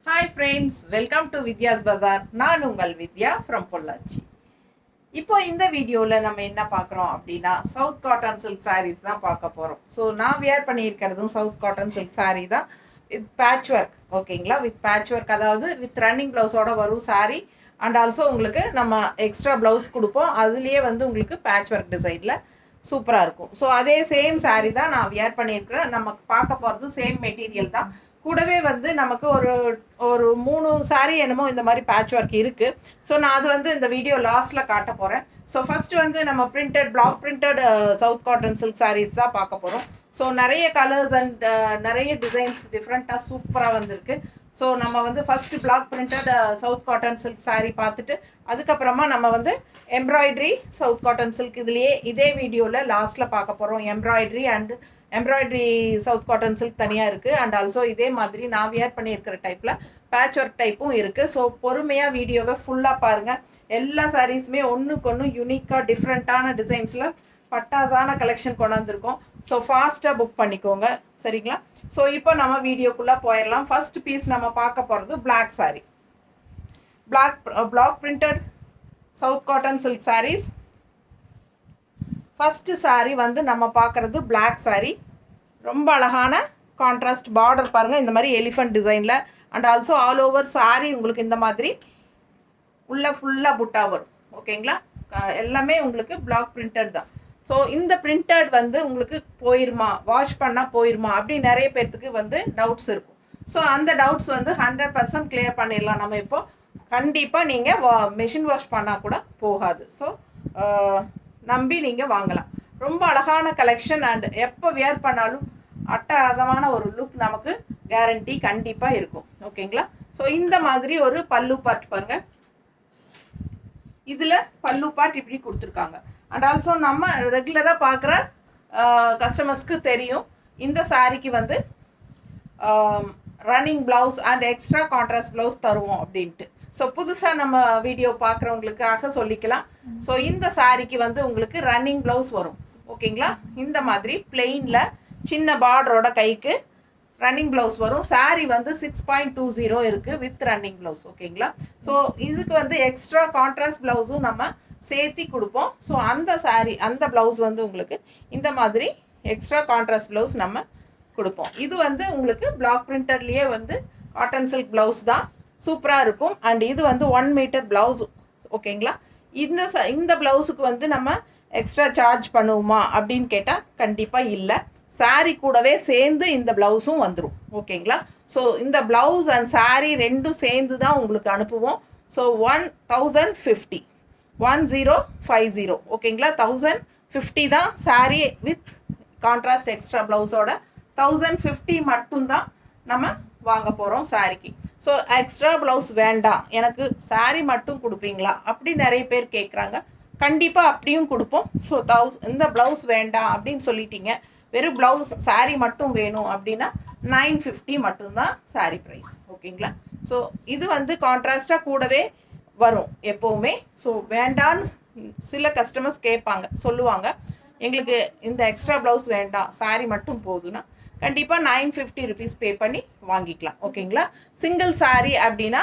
Hi friends, welcome to Vidya's Bazaar. நான் உங்கள் வித்யா from Pollachi. இப்போ இந்த வீடியோவில் நம்ம என்ன பார்க்குறோம் அப்படின்னா சவுத் காட்டன் சில்க் சாரீஸ் தான் பார்க்க போகிறோம். ஸோ நான் வியர் பண்ணியிருக்கிறதும் சவுத் காட்டன் சில்க் சாரீ தான் வித் பேட்ச் ஒர்க். ஓகேங்களா, வித் பேட்ச் ஒர்க், அதாவது வித் ரன்னிங் ப்ளவுஸோட வரும் சாரீ. அண்ட் ஆல்சோ உங்களுக்கு நம்ம எக்ஸ்ட்ரா ப்ளவுஸ் கொடுப்போம். அதுலேயே வந்து உங்களுக்கு பேட்ச் ஒர்க் டிசைனில் சூப்பராக இருக்கும். ஸோ அதே சேம் சாரீ தான் நான் வியர் பண்ணியிருக்கிறேன். நம்ம பார்க்க போகிறது சேம் மெட்டீரியல் தான். கூடவே வந்து நமக்கு ஒரு ஒரு 3 சாரீ என்னமோ இந்த மாதிரி பேட்ச் ஒர்க் இருக்குது. ஸோ நான் அது வந்து இந்த வீடியோ லாஸ்ட்டில் காட்ட போகிறேன். ஸோ ஃபஸ்ட்டு வந்து நம்ம block printed south cotton silk sarees தான் பார்க்க போகிறோம். ஸோ நிறைய கலர்ஸ் அண்ட் நிறைய டிசைன்ஸ் டிஃப்ரெண்ட்டாக சூப்பராக வந்திருக்கு. ஸோ நம்ம வந்து first black printed south cotton silk sari பார்த்துட்டு அதுக்கப்புறமா நம்ம வந்து எம்ப்ராய்டரி சவுத் காட்டன் சில்க் இதுலேயே இதே வீடியோவில் லாஸ்ட்டில் பார்க்க போகிறோம். எம்ப்ராய்டரி சவுத் காட்டன் சில்க் தனியாக இருக்குது. அண்ட் ஆல்சோ இதே மாதிரி நான் வியர் பண்ணியிருக்கிற டைப்பில் பேட்ச் ஒர்க் டைப்பும் இருக்குது. ஸோ பொறுமையாக வீடியோவை ஃபுல்லாக பாருங்கள். எல்லா சாரீஸுமே ஒன்றுக்கு ஒன்று யூனிக்காக டிஃப்ரெண்ட்டான டிசைன்ஸில் பட்டாசான கலெக்ஷன் கொண்டு வந்திருக்கோம். ஸோ ஃபாஸ்ட்டாக புக் பண்ணிக்கோங்க, சரிங்களா? ஸோ இப்போ நம்ம வீடியோக்குள்ளே போயிடலாம். ஃபர்ஸ்ட் பீஸ் நம்ம பார்க்க போகிறது black sari. Black printed south cotton silk saris. First sari வந்து நம்ம பார்க்குறது பிளாக் சாரீ. ரொம்ப அழகான கான்ட்ராஸ்ட் பார்டர் பாருங்கள், இந்த மாதிரி எலிஃபண்ட் டிசைனில். And also all over sari உங்களுக்கு இந்த மாதிரி உள்ள ஃபுல்லாக புட்டா வரும். ஓகேங்களா, எல்லாமே உங்களுக்கு பிளாக் பிரிண்டட் தான். ஸோ இந்த பிரிண்டட் வந்து உங்களுக்கு போயிருமா, வாஷ் பண்ணால் போயிருமா அப்படி நிறைய பேர்த்துக்கு வந்து டவுட்ஸ் இருக்கும். ஸோ அந்த டவுட்ஸ் வந்து 100% கிளியர் பண்ணிடலாம் நம்ம இப்போ. கண்டிப்பாக நீங்கள் மெஷின் வாஷ் பண்ணால் கூட போகாது. ஸோ நம்பி நீங்கள் வாங்கலாம். ரொம்ப அழகான கலெக்ஷன் அண்ட் எப்போ வியர் பண்ணாலும் அட்டகாசமான ஒரு லுக் நமக்கு கேரண்டி கண்டிப்பாக இருக்கும். ஓகேங்களா, ஸோ இந்த மாதிரி ஒரு பல்லு பார்ட் பாருங்கள். இதில் பல்லு பார்ட் இப்படி கொடுத்துருக்காங்க. அண்ட் ஆல்சோ நம்ம ரெகுலராக பார்க்குற கஸ்டமர்ஸ்க்கு தெரியும் இந்த சாரீக்கு வந்து running blouse and extra contrast blouse தருவோம் அப்படின்ட்டு. ஸோ புதுசாக நம்ம வீடியோ பார்க்குறவங்களுக்காக சொல்லிக்கலாம். ஸோ இந்த சாரீக்கு வந்து உங்களுக்கு ரன்னிங் ப்ளவுஸ் வரும். ஓகேங்களா, இந்த மாதிரி பிளெயினில் சின்ன பார்டரோட கைக்கு ரன்னிங் ப்ளவுஸ் வரும். சாரீ வந்து 6.20 இருக்குது வித் ரன்னிங் ப்ளவுஸ். ஓகேங்களா, ஸோ இதுக்கு வந்து எக்ஸ்ட்ரா கான்ட்ராஸ்ட் ப்ளவுஸும் நம்ம சேர்த்தி கொடுப்போம். ஸோ அந்த ப்ளவுஸ் வந்து உங்களுக்கு இந்த மாதிரி எக்ஸ்ட்ரா கான்ட்ராஸ்ட் ப்ளவுஸ் நம்ம கொடுப்போம். இது வந்து உங்களுக்கு பிளாக் பிரிண்டட்லேயே வந்து காட்டன் சில்க் ப்ளவுஸ் தான், சூப்பராக இருக்கும். அண்ட் இது வந்து 1 மீட்டர் ப்ளவுஸ். ஓகேங்களா, இந்த ப்ளவுஸுக்கு வந்து நம்ம எக்ஸ்ட்ரா சார்ஜ் பண்ணுவோமா அப்படின்னு கேட்டால் கண்டிப்பாக இல்லை. சாரீ கூடவே சேர்ந்து இந்த ப்ளவுஸும் வந்துடும். ஓகேங்களா, ஸோ இந்த ப்ளவுஸ் அண்ட் சாரீ ரெண்டும் சேர்ந்து தான் உங்களுக்கு அனுப்புவோம். ஸோ 1050 1050. ஓகேங்களா, 1050 தான் சாரீ வித் கான்ட்ராஸ்ட் எக்ஸ்ட்ரா ப்ளவுஸோட 1050 மட்டும்தான் நம்ம வாங்க போகிறோம் சாரீக்கு. ஸோ எக்ஸ்ட்ரா ப்ளவுஸ் வேண்டாம், எனக்கு சாரீ மட்டும் கொடுப்பீங்களா அப்படி நிறைய பேர் கேட்குறாங்க. கண்டிப்பாக அப்படியும் கொடுப்போம். ஸோ இந்த ப்ளவுஸ் வேண்டாம் அப்படின்னு சொல்லிட்டீங்க, வெறும் ப்ளவுஸ் சாரீ மட்டும் வேணும் அப்படின்னா 950 மட்டும்தான் சாரீ ப்ரைஸ். ஓகேங்களா, ஸோ இது வந்து கான்ட்ராஸ்டாக கூடவே வரும் எப்போவுமே. ஸோ வேண்டான்னு சில கஸ்டமர்ஸ் சொல்லுவாங்க, எங்களுக்கு இந்த எக்ஸ்ட்ரா ப்ளவுஸ் வேண்டாம், சாரீ மட்டும் போதுன்னா கண்டிப்பாக 950 ருபீஸ் பே பண்ணி வாங்கிக்கலாம். ஓகேங்களா, சிங்கிள் சாரீ அப்படின்னா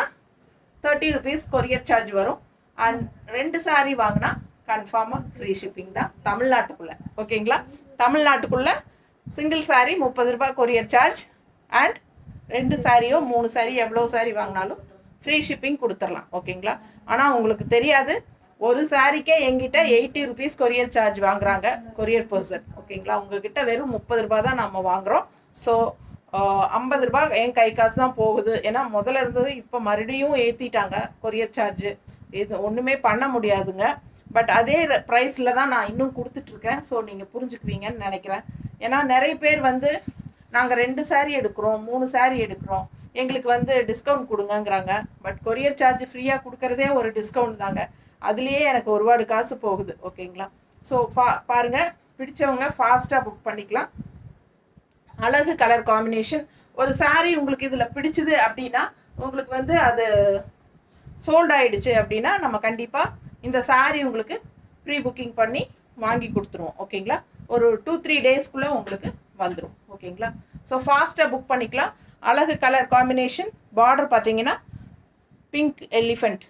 30 ருபீஸ் கொரியர் சார்ஜ் வரும். அண்ட் 2 சாரீ வாங்கினா கன்ஃபார்மாக ஃப்ரீ ஷிப்பிங் தான் தமிழ்நாட்டுக்குள்ளே. ஓகேங்களா, தமிழ்நாட்டுக்குள்ளே சிங்கிள் சாரீ 30 ரூபாய் கொரியர் சார்ஜ். அண்ட் 2 சாரியோ 3 சாரீ எவ்வளோ சாரீ வாங்கினாலும் ஃப்ரீ ஷிப்பிங் கொடுத்துடலாம். ஓகேங்களா, ஆனால் உங்களுக்கு தெரியாது, ஒரு சாரீக்கே எங்கிட்ட 80 ருபீஸ் கொரியர் சார்ஜ் வாங்குறாங்க கொரியர் பர்சன். ஓகேங்களா, உங்ககிட்ட வெறும் 30 ரூபாய் தான் நம்ம வாங்குகிறோம். ஸோ 50 ரூபாய் என் கை காசு தான் போகுது. ஏன்னா முதல்ல இருந்தது, இப்போ மறுபடியும் ஏற்றிட்டாங்க கொரியர் சார்ஜ். இது ஒன்றுமே பண்ண முடியாதுங்க. பட் அதே ப்ரைஸில் தான் நான் இன்னும் கொடுத்துட்ருக்கேன். ஸோ நீங்கள் புரிஞ்சுக்குவீங்கன்னு நினைக்கிறேன். ஏன்னா நிறைய பேர் வந்து நாங்கள் 2 சாரீ எடுக்கிறோம், 3 சாரீ எடுக்கிறோம், எங்களுக்கு வந்து டிஸ்கவுண்ட் கொடுங்கங்கிறாங்க. பட் கொரியர் சார்ஜ் ஃப்ரீயாக கொடுக்குறதே ஒரு டிஸ்கவுண்ட் தாங்க. அதுலேயே எனக்கு ஒருபாடு காசு போகுது. ஓகேங்களா, ஸோ பாருங்கள், பிடிச்சவங்க ஃபாஸ்ட்டாக புக் பண்ணிக்கலாம். அழகு கலர் காம்பினேஷன். ஒரு சாரீ உங்களுக்கு இதில் பிடிச்சிது அப்படின்னா, உங்களுக்கு வந்து அது சோல்ட் ஆகிடுச்சு அப்படின்னா நம்ம கண்டிப்பாக இந்த சாரீ உங்களுக்கு ப்ரீ புக்கிங் பண்ணி வாங்கி கொடுத்துருவோம். ஓகேங்களா, ஒரு 2-3 டேஸ்க்குள்ளே உங்களுக்கு வந்துடும். ஓகேங்களா, ஸோ ஃபாஸ்ட்டாக புக் பண்ணிக்கலாம். அழகு கலர் காம்பினேஷன். பார்டர் பார்த்தீங்கன்னா பிங்க் எலிஃபெண்ட்,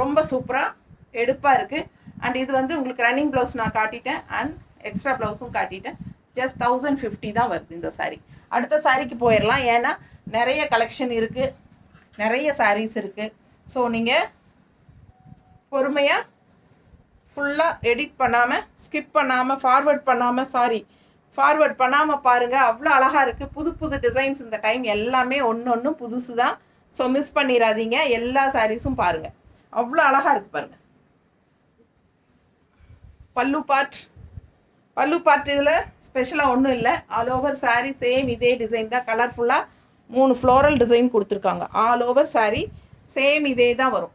ரொம்ப சூப்பராக எடுப்பாக இருக்குது. அண்ட் இது வந்து உங்களுக்கு ரன்னிங் ப்ளவுஸ் நான் காட்டிட்டேன், அண்ட் எக்ஸ்ட்ரா ப்ளவுஸும் காட்டிட்டேன். ஜஸ்ட் 1050 தான் வருது இந்த சாரீ. அடுத்த சாரீக்கு போயிடலாம், ஏன்னா நிறைய கலெக்ஷன் இருக்குது, நிறைய சாரீஸ் இருக்குது. ஸோ நீங்கள் பொறுமையாக ஃபுல்லாக எடிட் பண்ணாமல், ஸ்கிப் பண்ணாமல், ஃபார்வர்ட் பண்ணாமல் பாருங்கள். அவ்வளோ அழகாக இருக்குது. புது புது டிசைன்ஸ் இந்த டைம் எல்லாமே ஒன்று புதுசு தான். ஸோ மிஸ் பண்ணிடாதீங்க, எல்லா சாரீஸும் பாருங்கள். அவ்வளோ அழகாக இருக்குது பாருங்கள். பல்லு பார்ட் இதில் ஸ்பெஷலாக ஒன்றும் இல்லை. ஆல் ஓவர் சாரீ சேம் இதே டிசைன் தான். கலர்ஃபுல்லாக 3 ஃப்ளோரல் டிசைன் கொடுத்துருக்காங்க. ஆல் ஓவர் சாரீ சேம் இதே தான் வரும்.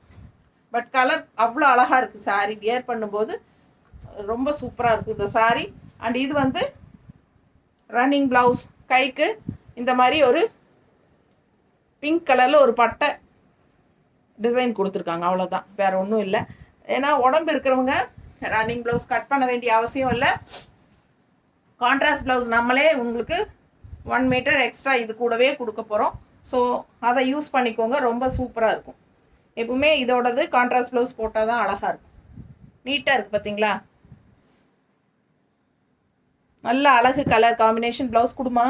பட் கலர் அவ்வளோ அழகாக இருக்குது. சாரீ வியர் பண்ணும்போது ரொம்ப சூப்பராக இருக்குது இந்த சாரீ. அண்ட் இது வந்து ரன்னிங் ப்ளவுஸ். கைக்கு இந்த மாதிரி ஒரு பிங்க் கலரில் ஒரு பட்டை டிசைன் கொடுத்துருக்காங்க, அவ்வளோதான், வேறு ஒன்றும் இல்லை. ஏன்னா உடம்பு இருக்கிறவங்க ரன்னிங் ப்ளவுஸ் கட் பண்ண வேண்டிய அவசியம் இல்லை. கான்ட்ராஸ்ட் ப்ளவுஸ் நம்மளே உங்களுக்கு 1 மீட்டர் எக்ஸ்ட்ரா இது கூடவே கொடுக்க போகிறோம். ஸோ அதை யூஸ் பண்ணிக்கோங்க, ரொம்ப சூப்பராக இருக்கும். எப்பவுமே இதோடது கான்ட்ராஸ்ட் ப்ளவுஸ் போட்டால் தான் அழகாக இருக்கும். நீட்டாக இருக்குது பார்த்தீங்களா? நல்ல அழகு கலர் காம்பினேஷன். ப்ளவுஸ் கொடுமா.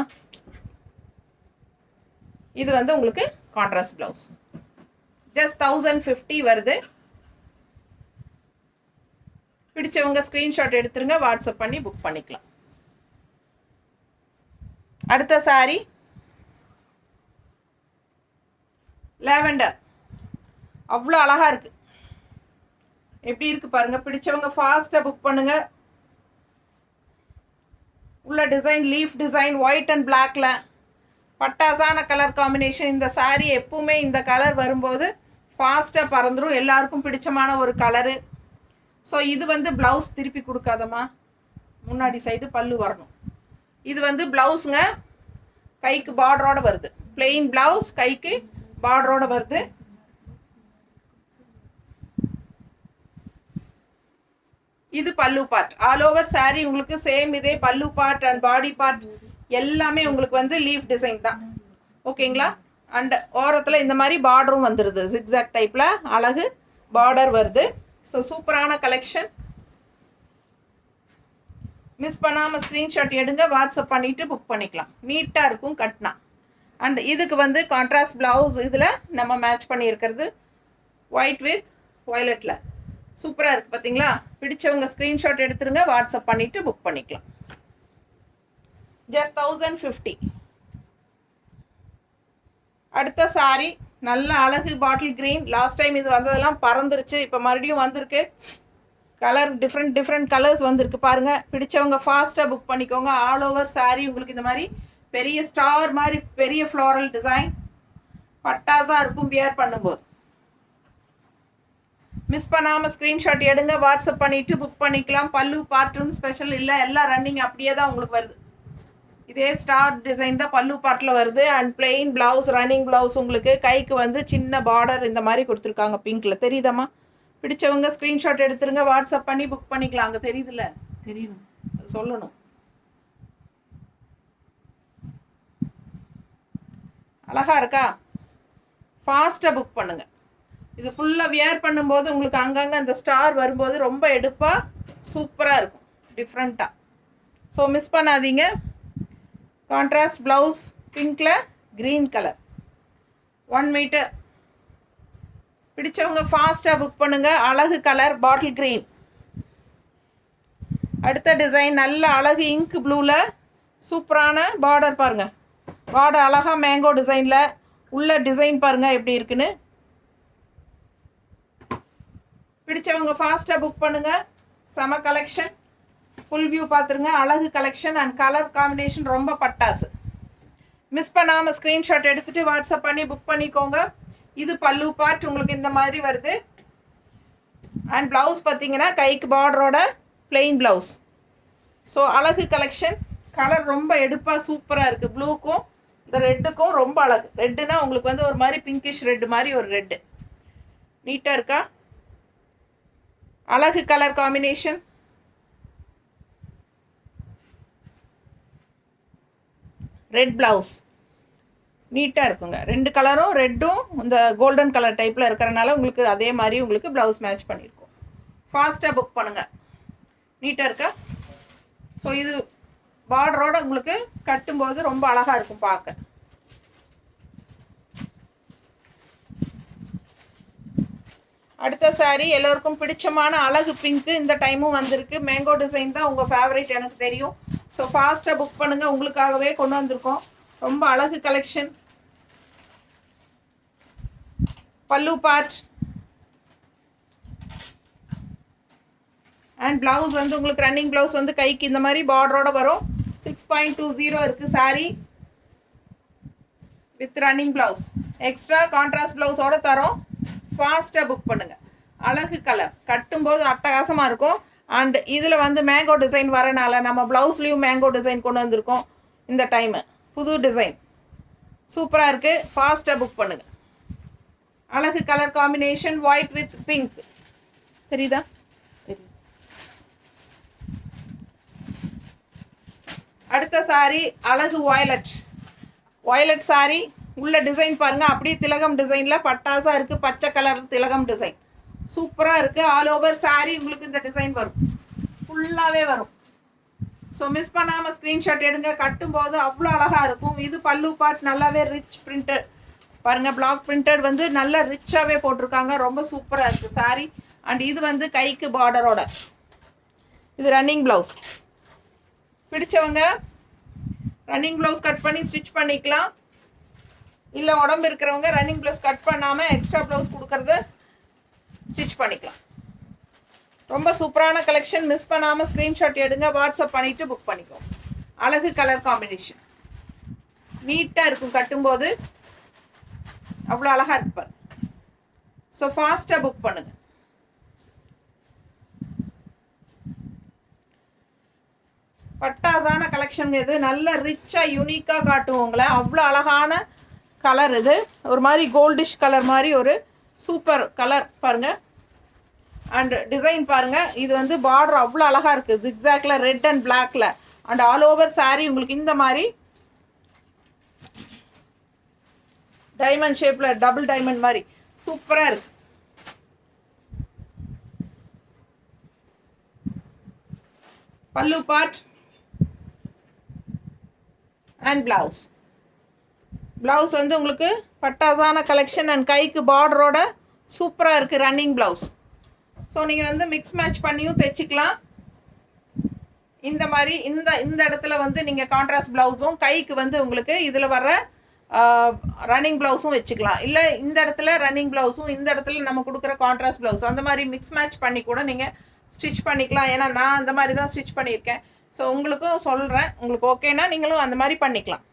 இது வந்து உங்களுக்கு கான்ட்ராஸ்ட் ப்ளவுஸ். ஜஸ்ட் 1050 வருது. பிடிச்சவங்க ஸ்க்ரீன்ஷாட் எடுத்துருங்க, வாட்ஸ்அப் பண்ணி புக் பண்ணிக்கலாம். அடுத்த சாரி லாவெண்டர். அவ்வளோ அழகாக இருக்குது. எப்படி இருக்குது பாருங்கள். பிடிச்சவங்க ஃபாஸ்ட்டாக புக் பண்ணுங்கள். உள்ள design leaf design white and பிளாக்ல பட்டாசான கலர் காம்பினேஷன். இந்த சாரீ எப்பவுமே இந்த கலர் வரும்போது ஃபாஸ்ட்டாக பறந்துடும். எல்லாருக்கும் பிடிச்சமான ஒரு கலரு. ஸோ இது வந்து ப்ளவுஸ் திருப்பி கொடுக்காதம்மா, முன்னாடி சைடு பல்லு வரணும். இது வந்து ப்ளவுஸுங்க, கைக்கு பார்டரோடு வருது. பிளெயின் ப்ளவுஸ், கைக்கு பார்டரோடு வருது. இது பல்லு பார்ட். ஆல் ஓவர் சாரீ உங்களுக்கு சேம் இதே பல்லு பார்ட் அண்ட் பாடி பார்ட் எல்லாமே உங்களுக்கு வந்து லீஃப் டிசைன் தான். ஓகேங்களா? அண்ட் ஓரத்தில் இந்த மாதிரி பார்டரும் வந்துடுது. ஜிக்ஸாக் டைப்பில் அழகு பார்டர் வருது. ஸோ சூப்பரான கலெக்ஷன். மிஸ் பண்ணாமல் ஸ்க்ரீன்ஷாட் எடுங்க, வாட்ஸ்அப் பண்ணிவிட்டு புக் பண்ணிக்கலாம். நீட்டாக இருக்கும் கட்னா. அண்ட் இதுக்கு வந்து கான்ட்ராஸ்ட் ப்ளவுஸ் இதில் நம்ம மேட்ச் பண்ணியிருக்கிறது ஒயிட் வித் வயலட்டில். சூப்பராக இருக்குது பார்த்தீங்களா? பிடிச்சவங்க ஸ்க்ரீன்ஷாட் எடுத்துருங்க, வாட்ஸ்அப் பண்ணிவிட்டு புக் பண்ணிக்கலாம். ஜஸ்ட் 1050. அடுத்த சாரி நல்ல அழகு பாட்டில் க்ரீன். லாஸ்ட் டைம் இது வந்ததெல்லாம் பறந்துருச்சு, இப்போ மறுபடியும் வந்திருக்கு. கலர் டிஃப்ரெண்ட் கலர்ஸ் வந்திருக்கு பாருங்கள். பிடிச்சவங்க ஃபாஸ்ட்டாக புக் பண்ணிக்கோங்க. ஆல் ஓவர் சாரீ உங்களுக்கு இந்த மாதிரி பெரிய ஸ்டார் மாதிரி பெரிய ஃப்ளோரல் டிசைன் பட்டாசாக இருக்கும் வியர் பண்ணும்போது. மிஸ் பண்ணாமல் ஸ்க்ரீன்ஷாட் எடுங்க, வாட்ஸ்அப் பண்ணிவிட்டு புக் பண்ணிக்கலாம். பல்லு பார்ட்டுன்னு ஸ்பெஷல் இல்லை, எல்லாம் ரன்னிங் அப்படியே தான் உங்களுக்கு வருது. இதே ஸ்டார் டிசைன் தான் பல்லு பார்ட்டில் வருது. And plain blouse, running blouse. உங்களுக்கு கைக்கு வந்து சின்ன பார்டர் இந்த மாதிரி கொடுத்துருக்காங்க பிங்க்கில். தெரியுதாம்மா? பிடிச்சவங்க ஸ்க்ரீன்ஷாட் எடுத்துருங்க, வாட்ஸ்அப் பண்ணி புக் பண்ணிக்கலாம். அங்கே தெரியுதுல்ல? தெரியுது, சொல்லணும். அழகாக இருக்கா? ஃபாஸ்ட்டாக புக் பண்ணுங்கள். இது ஃபுல்லாக வியர் பண்ணும்போது உங்களுக்கு அங்கங்கே அந்த ஸ்டார் வரும்போது ரொம்ப எடுப்பாக சூப்பராக இருக்கும், டிஃப்ரெண்ட்டாக. ஸோ மிஸ் பண்ணாதீங்க. கான்ட்ராஸ்ட் ப்ளவுஸ் பிங்க்கில் க்ரீன் கலர் 1 மீட்டர். பிடிச்சவங்க ஃபாஸ்ட்டாக புக் பண்ணுங்கள். அழகு கலர் பாட்டில் க்ரீன். அடுத்த டிசைன் நல்ல அழகு இங்க் ப்ளூவில் சூப்பரான பார்டர் பாருங்கள். பார்டர் அழகாக மேங்கோ டிசைனில் உள்ள டிசைன் பாருங்கள் எப்படி இருக்குன்னு. பிடிச்சவங்க ஃபாஸ்ட்டாக புக் பண்ணுங்கள். செம கலெக்ஷன். ஃபுல் வியூ பார்த்துருங்க. அழகு கலெக்ஷன் அண்ட் கலர் காம்பினேஷன் ரொம்ப பட்டாசு. மிஸ் பண்ணாமல் ஸ்க்ரீன்ஷாட் எடுத்துகிட்டு வாட்ஸ்அப் பண்ணி புக் பண்ணிக்கோங்க. இது பல்லு பார்ட் உங்களுக்கு இந்த மாதிரி வருது. அண்ட் ப்ளவுஸ் பார்த்தீங்கன்னா கைக்கு பார்டரோட பிளெயின் ப்ளவுஸ். ஸோ அழகு கலெக்ஷன். கலர் ரொம்ப எடுப்பாக சூப்பராக இருக்குது. ப்ளூக்கும் இந்த ரெட்டுக்கும் ரொம்ப அழகு. ரெட்டுனா உங்களுக்கு வந்து ஒரு மாதிரி பிங்கிஷ் ரெட்டு மாதிரி ஒரு ரெட்டு. நீட்டாக இருக்கா? அழகு கலர் காம்பினேஷன். Red blouse. நீட்டாக இருக்குங்க. 2 கலரும் ரெட்டும் இந்த கோல்டன் கலர் டைப்பில் இருக்கிறனால உங்களுக்கு அதே மாதிரி உங்களுக்கு ப்ளவுஸ் மேட்ச் பண்ணியிருக்கோம். ஃபாஸ்ட்டாக புக் பண்ணுங்கள். நீட்டாக இருக்கா? ஸோ இது பார்டரோட உங்களுக்கு கட்டும்போது ரொம்ப அழகாக இருக்கும் பார்க்க. அடுத்த சாரீ எல்லோருக்கும் பிடிச்சமான அழகு பிங்க்கு. இந்த டைமும் வந்திருக்கு. மேங்கோ டிசைன் தான் உங்கள் ஃபேவரட் எனக்கு தெரியும். ஸோ ஃபாஸ்ட்டாக புக் பண்ணுங்கள். உங்களுக்காகவே கொண்டு வந்திருக்கோம். ரொம்ப அழகு கலெக்ஷன். பல்லு பார்ட் அண்ட் ப்ளவுஸ் வந்து உங்களுக்கு ரன்னிங் ப்ளவுஸ் வந்து கைக்கு இந்த மாதிரி பார்டரோட வரும். 6.20 இருக்குது sari with running blouse. Extra contrast ப்ளவுஸோட தரோம். ஃபாஸ்ட்டாக புக் பண்ணுங்கள். அழகு கலர் கட்டும்போது அட்டகாசமாக இருக்கும். அண்ட் இதில் வந்து மேங்கோ டிசைன் வரனால நம்ம ப்ளவுஸ்லேயும் மேங்கோ டிசைன் கொண்டு வந்திருக்கோம். இந்த டைமு புது டிசைன் சூப்பராக இருக்குது. ஃபாஸ்ட்டாக புக் பண்ணுங்கள். அழகு colour combination white with pink. தெரியுதா? அடுத்த சாரீ அழகு வயலட். வயலட் சாரீ உள்ள டிசைன் பாருங்கள். அப்படியே திலகம் டிசைனில் பட்டாசாக இருக்குது. பச்சை கலர் திலகம் டிசைன் சூப்பராக இருக்குது. ஆல் ஓவர் சாரீ உங்களுக்கு இந்த டிசைன் வரும். ஃபுல்லாகவே வரும். ஸோ மிஸ் பண்ணாமல் ஸ்க்ரீன்ஷாட் எடுங்க. கட்டும்போது அவ்வளோ அழகாக இருக்கும். இது பல்லு பார்ட் நல்லாவே ரிச் பிரிண்டட் பாருங்கள். பிளாக் பிரிண்டட் வந்து நல்லா ரிச்சாகவே போட்டிருக்காங்க. ரொம்ப சூப்பராக இருக்குது சாரீ. அண்ட் இது வந்து கைக்கு பார்டரோட. இது ரன்னிங் ப்ளவுஸ். பிடிச்சவங்க ரன்னிங் ப்ளவுஸ் கட் பண்ணி ஸ்டிச் பண்ணிக்கலாம். இல்லை உடம்பு இருக்கிறவங்க ரன்னிங் ப்ளவுஸ் கட் பண்ணாமல் எக்ஸ்ட்ரா ப்ளவுஸ் கொடுக்கறத ஸ்டிச் பண்ணிக்கலாம். ரொம்ப சூப்பரான கலெக்ஷன். மிஸ் பண்ணாமல் ஸ்க்ரீன்ஷாட் எடுங்க. வாட்ஸ்அப் பண்ணிவிட்டு புக் பண்ணிக்கோங்க. அழகு கலர் காம்பினேஷன் நீட்டாக இருக்கும். கட்டும்போது அவ்வளோ அழகாக இருப்பார். ஸோ ஃபாஸ்ட்டாக புக் பண்ணுங்கள். பட்டாசான கலெக்ஷன் இது. நல்ல ரிச்சாக யூனிக்காக காட்டும் உங்களை. அவ்வளோ அழகான கலர் இது. ஒரு மாதிரி கோல்டிஷ் கலர் மாதிரி ஒரு சூப்பர் கலர் பாருங்கள். அண்ட் டிசைன் பாருங்கள். இது வந்து பார்டர் அவ்வளோ அழகாக இருக்குது. ஜிக்ஸாக்ல ரெட் அண்ட் பிளாக்ல. அண்ட் ஆல் ஓவர் சாரீ உங்களுக்கு இந்த மாதிரி டைமண்ட் ஷேப்பில் டபுள் டைமண்ட் மாதிரி சூப்பராக இருக்குது. பல்லு பார்ட் அண்ட் ப்ளவுஸ். ப்ளவுஸ் வந்து உங்களுக்கு பட்டாசான கலெக்ஷன் அண்ட் கைக்கு பார்டரோட சூப்பராக இருக்குது ரன்னிங் ப்ளவுஸ். ஸோ நீங்கள் வந்து மிக்ஸ் மேட்ச் பண்ணியும் தைச்சிக்கலாம். இந்த மாதிரி இந்த இடத்துல வந்து நீங்கள் கான்ட்ராஸ்ட் ப்ளவுஸும் கைக்கு வந்து உங்களுக்கு இதில் வர்ற ரன்னிங் ப்ளவுஸும் வச்சுக்கலாம். இல்லை இந்த இடத்துல ரன்னிங் ப்ளவுஸும் இந்த இடத்துல நம்ம கொடுக்குற கான்ட்ராஸ்ட் ப்ளவுஸ் அந்த மாதிரி மிக்ஸ் மேட்ச் பண்ணி கூட நீங்கள் ஸ்டிச் பண்ணிக்கலாம். ஏன்னா நான் அந்த மாதிரி தான் ஸ்டிச் பண்ணியிருக்கேன். ஸோ உங்களுக்கும் சொல்கிறேன். உங்களுக்கு ஓகேனா நீங்களும் அந்த மாதிரி பண்ணிக்கலாம்.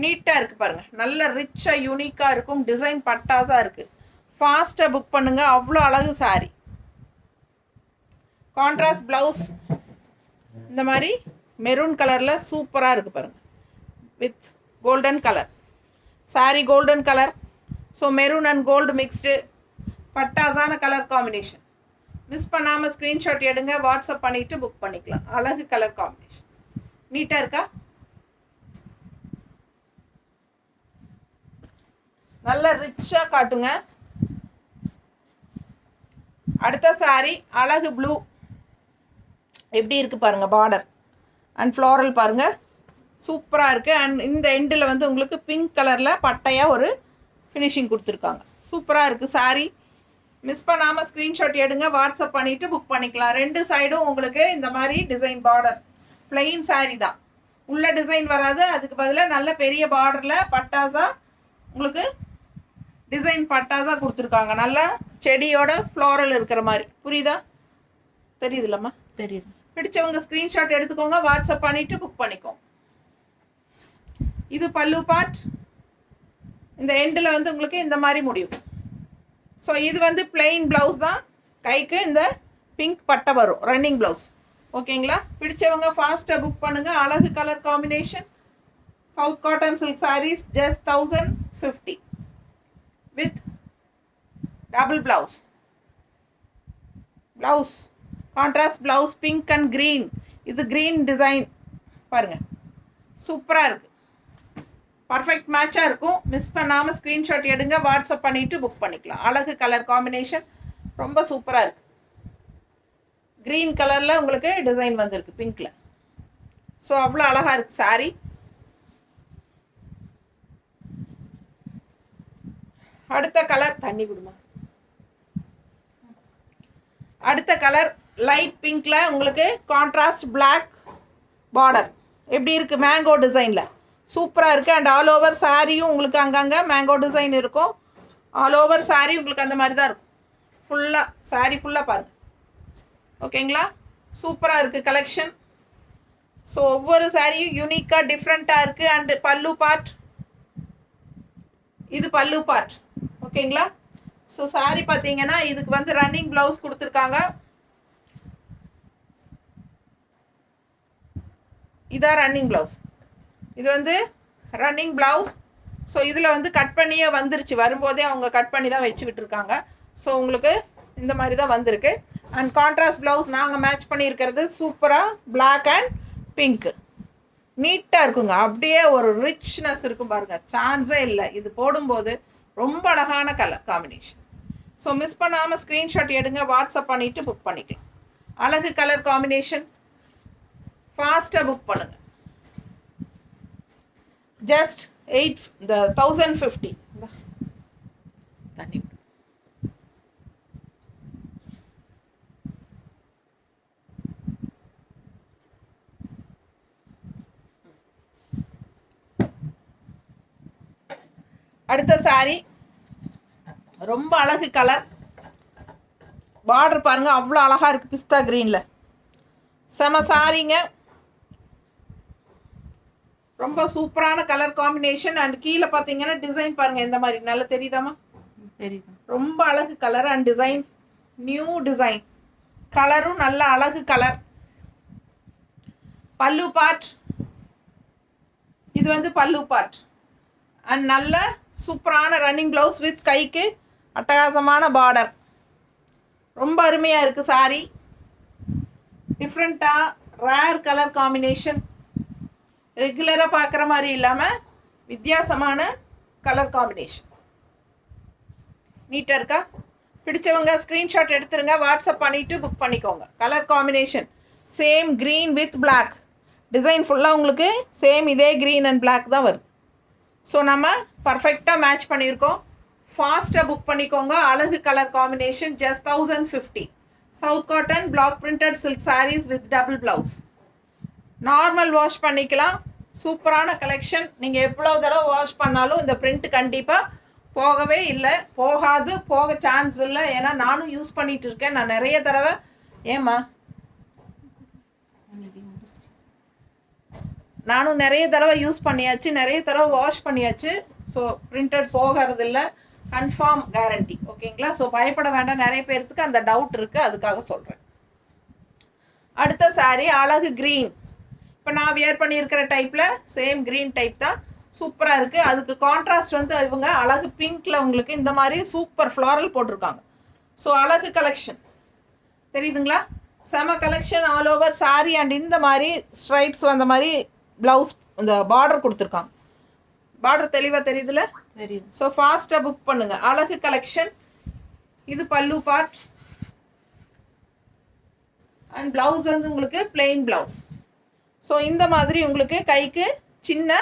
நீட்டாக இருக்குது பாருங்கள். நல்ல ரிச்சாக யூனிக்காக இருக்கும். டிசைன் பட்டாசாக இருக்குது. ஃபாஸ்ட்டாக புக் பண்ணுங்கள். அவ்வளோ அழகு சாரீ. கான்ட்ராஸ்ட் ப்ளவுஸ் இந்த மாதிரி மெரூன் கலரில் சூப்பராக இருக்குது பாருங்கள். With golden colour sari golden colour. So maroon and gold mixed பட்டாசான கலர் காம்பினேஷன். மிஸ் பண்ணாமல் ஸ்க்ரீன்ஷாட் எடுங்க. வாட்ஸ்அப் பண்ணிவிட்டு புக் பண்ணிக்கலாம். அழகு கலர் காம்பினேஷன் நீட்டாக இருக்கா? நல்ல ரிச்சாக காட்டுங்க. அடுத்த சாரீ அழகு ப்ளூ. எப்படி இருக்குது பாருங்கள். பார்டர் அண்ட் ஃப்ளோரல் பாருங்கள் சூப்பராக இருக்குது. அண்ட் இந்த எண்டில் வந்து உங்களுக்கு பிங்க் கலரில் பட்டையாக ஒரு ஃபினிஷிங் கொடுத்துருக்காங்க. சூப்பராக இருக்குது சாரீ. மிஸ் பண்ணாமல் ஸ்க்ரீன்ஷாட் எடுங்க. வாட்ஸ்அப் பண்ணிவிட்டு புக் பண்ணிக்கலாம். ரெண்டு சைடும் உங்களுக்கு இந்த மாதிரி டிசைன் பார்டர். பிளெயின் சாரீ தான். உள்ள டிசைன் வராது. அதுக்கு பதிலாக நல்ல பெரிய பார்டரில் பட்டாசா உங்களுக்கு டிசைன் பட்டாசா கொடுத்துருக்காங்க. நல்லா செடியோட ஃப்ளோரல் இருக்கிற மாதிரி. புரியுதா? தெரியுதுல்லம்மா? தெரியுது. பிடிச்சவங்க ஸ்க்ரீன்ஷாட் எடுத்துக்கோங்க. வாட்ஸ்அப் பண்ணிவிட்டு புக் பண்ணிக்கோங்க. இது பல்லு பார்ட். இந்த எண்டில் வந்து உங்களுக்கு இந்த மாதிரி முடியும். ஸோ இது வந்து பிளெயின் ப்ளவுஸ் தான். கைக்கு இந்த பிங்க் பட்டை வரும் ரன்னிங் ப்ளவுஸ். ஓகேங்களா? பிடிச்சவங்க ஃபாஸ்ட்டாக புக் பண்ணுங்கள். அழகு colour combination. South cotton silk saris just 1050 with double blouse. Blouse contrast blouse pink and green. இது க்ரீன் டிசைன் பாருங்கள் சூப்பராக இருக்குது. பர்ஃபெக்ட் மேட்சாக இருக்கும். மிஸ் பண்ணாமல் ஸ்க்ரீன்ஷாட் எடுங்க, வாட்ஸ்அப் பண்ணிவிட்டு புக் பண்ணிக்கலாம். அழகு கலர் காம்பினேஷன், ரொம்ப சூப்பராக இருக்குது. க்ரீன் கலரில் உங்களுக்கு டிசைன் வந்திருக்கு பிங்க்கில். ஸோ அவ்வளோ அழகாக இருக்குது சாரீ. அடுத்த கலர் தண்ணி கொடுமா. அடுத்த கலர் லைட் பிங்க்ல உங்களுக்கு கான்ட்ராஸ்ட் பிளாக் பார்டர் எப்படி இருக்கு, மேங்கோ டிசைனில் சூப்பராக இருக்குது. அண்ட் ஆல் ஓவர் சாரியும் உங்களுக்கு அங்கங்கே மேங்கோ டிசைன் இருக்கும். ஆல் ஓவர் சாரி உங்களுக்கு அந்த மாதிரி தான் இருக்கும். ஃபுல்லாக சாரி ஃபுல்லாக பாருங்கள். ஓகேங்களா, சூப்பராக இருக்குது கலெக்ஷன். ஸோ ஒவ்வொரு சாரியும் யூனிக்காக டிஃப்ரெண்ட்டாக இருக்குது. அண்டு பல்லு பார்ட், இது பல்லு பார்ட். ஓகேங்களா, ஸோ சாரி பார்த்தீங்கன்னா இதுக்கு வந்து ரன்னிங் ப்ளவுஸ் கொடுத்துருக்காங்க. இதான் ரன்னிங் ப்ளவுஸ். இது வந்து ரன்னிங் ப்ளவுஸ். ஸோ இதில் வந்து கட் பண்ணியே வந்துருச்சு, வரும்போதே அவங்க கட் பண்ணி தான் வச்சு விட்டுருக்காங்க. ஸோ உங்களுக்கு இந்த மாதிரி தான் வந்திருக்கு. அண்ட் கான்ட்ராஸ்ட் ப்ளவுஸ் நாங்கள் மேட்ச் பண்ணியிருக்கிறது சூப்பராக பிளாக் அண்ட் பிங்க்கு. நீட்டாக இருக்குங்க, அப்படியே ஒரு ரிச்னஸ் இருக்கும் பாருங்கள், சான்ஸே இல்லை. இது போடும்போது ரொம்ப அழகான கலர் காம்பினேஷன். ஸோ மிஸ் பண்ணாமல் ஸ்க்ரீன்ஷாட் எடுங்க, வாட்ஸ்அப் பண்ணிவிட்டு புக் பண்ணிக்கலாம். அழகு கலர் காம்பினேஷன், ஃபாஸ்ட்டாக புக் பண்ணுங்கள். ஜஸ்ட் 1050 தண்ணி. அடுத்த சாரி ரொம்ப அழகு கலர். பார்டர் பாருங்கள் அவ்வளோ அழகாக இருக்குது, பிஸ்தா க்ரீனில். செம சாரிங்க, ரொம்ப சூப்பரான கலர் காம்பினேஷன். அண்ட் கீழே பார்த்தீங்கன்னா டிசைன் பாருங்கள் எந்த மாதிரி, நல்லா தெரியுதாமா? தெரியுது. ரொம்ப அழகு colour and design, new design. கலரும் நல்ல அழகு கலர். பல்லு பார்ட், இது வந்து பல்லு பார்ட். அண்ட் நல்ல சூப்பரான ரன்னிங் ப்ளவுஸ் வித் கைக்கு அட்டகாசமான பார்டர். ரொம்ப அருமையாக இருக்குது சாரி. டிஃப்ரெண்ட்டாக ரேர் கலர் காம்பினேஷன், ரெகுலராக பார்க்குற மாதிரி இல்லாமல் வித்தியாசமான கலர் காம்பினேஷன். நீட்டாக இருக்கா? பிடிச்சவங்க ஸ்க்ரீன்ஷாட் எடுத்துருங்க, வாட்ஸ்அப் பண்ணிவிட்டு புக் பண்ணிக்கோங்க. Colour combination same green with black design, ஃபுல்லாக உங்களுக்கு சேம் இதே க்ரீன் அண்ட் பிளாக் தான் வருது. ஸோ நம்ம பர்ஃபெக்டாக மேட்ச் பண்ணியிருக்கோம். ஃபாஸ்ட்டாக புக் பண்ணிக்கோங்க. அழகு colour combination, just 1050. South cotton black printed silk saris with double blouse. Normal wash பண்ணிக்கலாம். சூப்பரான கலெக்ஷன். நீங்கள் எவ்வளோ தடவை வாஷ் பண்ணாலும் இந்த பிரிண்ட் கண்டிப்பாக போகவே இல்லை, போகாது, போக சான்ஸ் இல்லை. ஏன்னா நானும் யூஸ் பண்ணிகிட்டு இருக்கேன். நான் நிறைய தடவை, ஏம்மா நானும் நிறைய தடவை யூஸ் பண்ணியாச்சு, நிறைய தடவை வாஷ் பண்ணியாச்சு. ஸோ பிரிண்டட் போகிறது இல்லை, கன்ஃபார்ம் கேரண்டி. ஓகேங்களா, ஸோ பயப்பட வேண்டாம். நிறைய பேர்த்துக்கு அந்த டவுட் இருக்குது, அதுக்காக சொல்கிறேன். அடுத்த சாரீ அழகு க்ரீன். இப்போ நான் வியர் பண்ணியிருக்கிற டைப்பில் சேம் க்ரீன் டைப் தான், சூப்பராக இருக்குது. அதுக்கு கான்ட்ராஸ்ட் வந்து இவங்க அழகு பிங்க்கில் உங்களுக்கு இந்த மாதிரி சூப்பர் ஃப்ளாரல் போட்டிருக்காங்க. ஸோ அழகு கலெக்ஷன் தெரியுதுங்களா? செம collection. All over sari and இந்த மாதிரி ஸ்ட்ரைப்ஸ் வந்த மாதிரி ப்ளவுஸ், இந்த பார்டர் கொடுத்துருக்காங்க. பார்டர் தெளிவாக தெரியுதுல்ல? தெரியுது. ஸோ ஃபாஸ்ட்டாக புக் பண்ணுங்கள். அழகு கலெக்ஷன். இது பல்லு பார்ட் அண்ட் ப்ளவுஸ் வந்து உங்களுக்கு பிளெயின் ப்ளவுஸ். ஸோ இந்த மாதிரி உங்களுக்கு கைக்கு சின்ன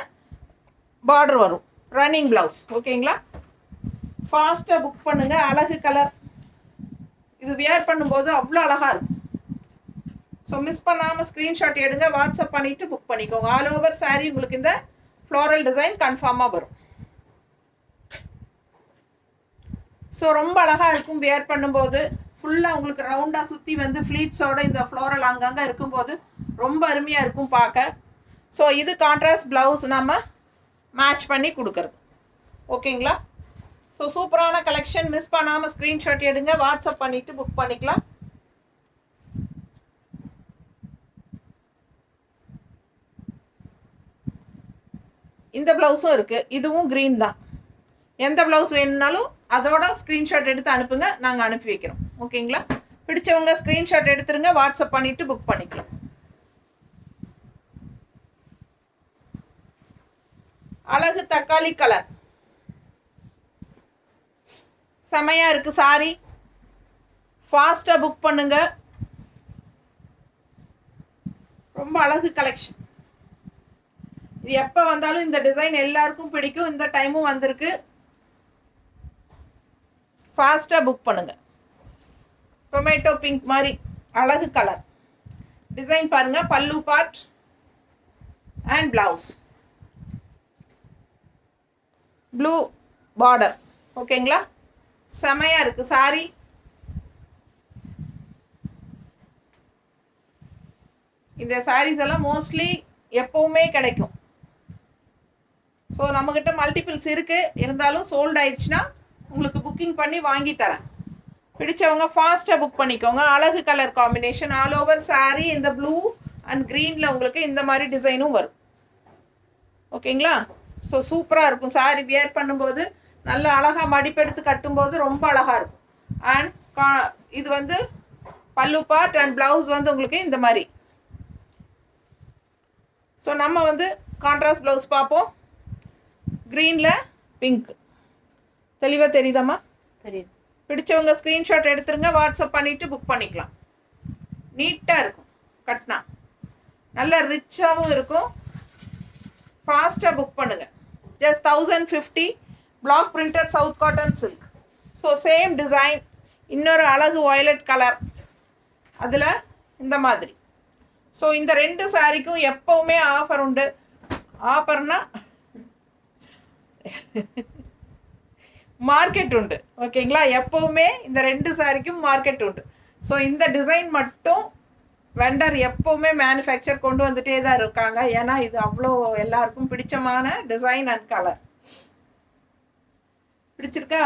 பார்டர் வரும், ரன்னிங் ப்ளவுஸ். ஓகேங்களா, ஃபாஸ்ட்டாக புக் பண்ணுங்கள். அழகு கலர். இது வியர் பண்ணும்போது அவ்வளோ அழகாக இருக்கும். ஸோ மிஸ் பண்ணாமல் ஸ்க்ரீன்ஷாட் எடுங்க, வாட்ஸ்அப் பண்ணிவிட்டு புக் பண்ணிக்கோங்க. ஆல் ஓவர் சாரீ உங்களுக்கு இந்த ஃப்ளோரல் டிசைன் கன்ஃபார்மாக வரும். ஸோ ரொம்ப அழகாக இருக்கும் வியர் பண்ணும்போது. ஃபுல்லாக உங்களுக்கு ரவுண்டாக சுற்றி வந்து ஃப்ளீட்ஸோட இந்த ஃப்ளோரல் அங்கங்கே இருக்கும்போது ரொம்ப அருமையாக இருக்கும் பார்க்க. ஸோ இது கான்ட்ராஸ்ட் ப்ளவுஸ் நம்ம மேட்ச் பண்ணி கொடுக்குறது. ஓகேங்களா, ஸோ சூப்பரான கலெக்ஷன். மிஸ் பண்ணாமல் ஸ்க்ரீன்ஷாட் எடுங்க, வாட்ஸ்அப் பண்ணிவிட்டு புக் பண்ணிக்கலாம். இந்த ப்ளவுஸும் இருக்குது, இதுவும் க்ரீன் தான். எந்த ப்ளவுஸ் வேணும்னாலும் அதோட ஸ்க்ரீன்ஷாட் எடுத்து அனுப்புங்க, நாங்கள் அனுப்பி வைக்கிறோம். ஓகேங்களா, பிடிச்சவங்க ஸ்க்ரீன்ஷாட் எடுத்துருங்க, வாட்ஸ்அப் பண்ணிவிட்டு புக் பண்ணிக்கலாம். அழகு தக்காளி கலர், செமையா இருக்கு சாரி. ஃபாஸ்டா புக் பண்ணுங்க. ரொம்ப அழகு கலெக்ஷன். இது எப்போ வந்தாலும் இந்த டிசைன் எல்லாருக்கும் பிடிக்கும். இந்த டைமும் வந்திருக்கு. ஃபாஸ்டா புக் பண்ணுங்க. டொமேட்டோ பிங்க் மாதிரி அழகு கலர் டிசைன் பாருங்க. பல்லு part and blouse blue border. ஓகேங்களா, செமையா இருக்கு சாரி. இந்த சாரீஸ் எல்லாம் மோஸ்ட்லி எப்பவுமே கிடைக்கும். ஸோ நம்மக்கிட்ட மல்டிபிள்ஸ் இருக்கு, இருந்தாலும் சோல்ட் ஆயிடுச்சுன்னா உங்களுக்கு புக்கிங் பண்ணி வாங்கி தரேன். பிடிச்சவங்க ஃபாஸ்ட்டாக புக் பண்ணிக்கோங்க. அழகு colour combination, all over sari இந்த ப்ளூ அண்ட் க்ரீனில் உங்களுக்கு இந்த மாதிரி டிசைனும் வரும். ஓகேங்களா, ஸோ சூப்பராக இருக்கும். சாரீ வியர் பண்ணும்போது நல்ல அழகாக மடிப்பெடுத்து கட்டும்போது ரொம்ப அழகாக இருக்கும். அண்ட் இது வந்து பல்லு பார்ட் அண்ட் ப்ளவுஸ் வந்து உங்களுக்கு இந்த மாதிரி. ஸோ நம்ம வந்து கான்ட்ராஸ்ட் ப்ளவுஸ் பார்ப்போம். க்ரீனில் பிங்க். தெளிவாக தெரியுதாம்மா? தெரியுது. பிடிச்சவங்க ஸ்க்ரீன்ஷாட் எடுத்துருங்க, வாட்ஸ்அப் பண்ணிவிட்டு புக் பண்ணிக்கலாம். நீட்டாக இருக்கும் கட்னா, நல்ல ரிச்சாகவும் இருக்கும். ஃபாஸ்ட்டாக புக் பண்ணுங்கள். Just 1050 black printed south cotton silk. So same design, இன்னொரு அழகு வயலட் கலர் அதில் இந்த மாதிரி. ஸோ இந்த ரெண்டு சாரிக்கும் எப்போவுமே ஆஃபர் உண்டு. ஆஃபர்னா மார்க்கெட் உண்டு. ஓகேங்களா, எப்போவுமே இந்த ரெண்டு சாரிக்கும் மார்க்கெட் உண்டு. ஸோ இந்த டிசைன் மட்டும் வெண்டர் எப்போவுமே மேனுஃபேக்சர் கொண்டு வந்துட்டே தான் இருக்காங்க. ஏன்னா இது அவ்வளோ எல்லாருக்கும் பிடிச்சமான டிசைன் அண்ட் கலர். பிடிச்சிருக்கா?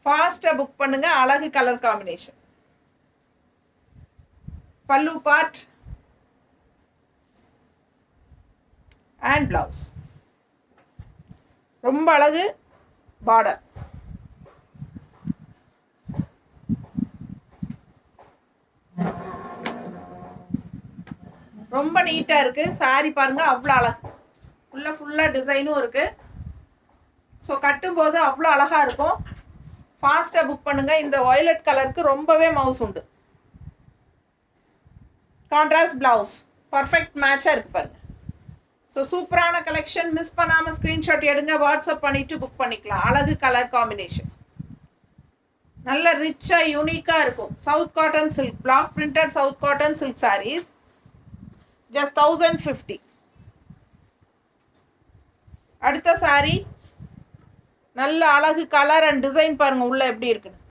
ஃபாஸ்ட்டாக புக் பண்ணுங்க. அழகு கலர் காம்பினேஷன். பல்லு பார்ட் அண்ட் பிளவுஸ் ரொம்ப அழகு. பார்டர் ரொம்ப நீட்டாக இருக்குது. சாரி பாருங்க, அவ்வளோ அழகு. ஃபுல்லாக டிசைனும் இருக்குது. ஸோ கட்டும்போது அவ்வளோ அழகாக இருக்கும். ஃபாஸ்ட்டாக புக் பண்ணுங்கள். இந்த வயலட் கலருக்கு ரொம்பவே மவுஸ் உண்டு. கான்ட்ராஸ்ட் பிளவுஸ் பர்ஃபெக்ட் மேட்சாக இருக்குது பாருங்கள். ஸோ சூப்பரான கலெக்ஷன். மிஸ் பண்ணாமல் ஸ்க்ரீன்ஷாட் எடுங்க, வாட்ஸ்அப் பண்ணிவிட்டு புக் பண்ணிக்கலாம். அழகு கலர் காம்பினேஷன், நல்ல ரிச்சாக யூனிக்காக இருக்கும். South cotton silk, black printed south cotton silk saris. Just 1050. அடுத்த சாரி நல்ல அழகு கலர் அண்ட் டிசைன் பாருங்க உள்ள எப்படி இருக்குன்னு.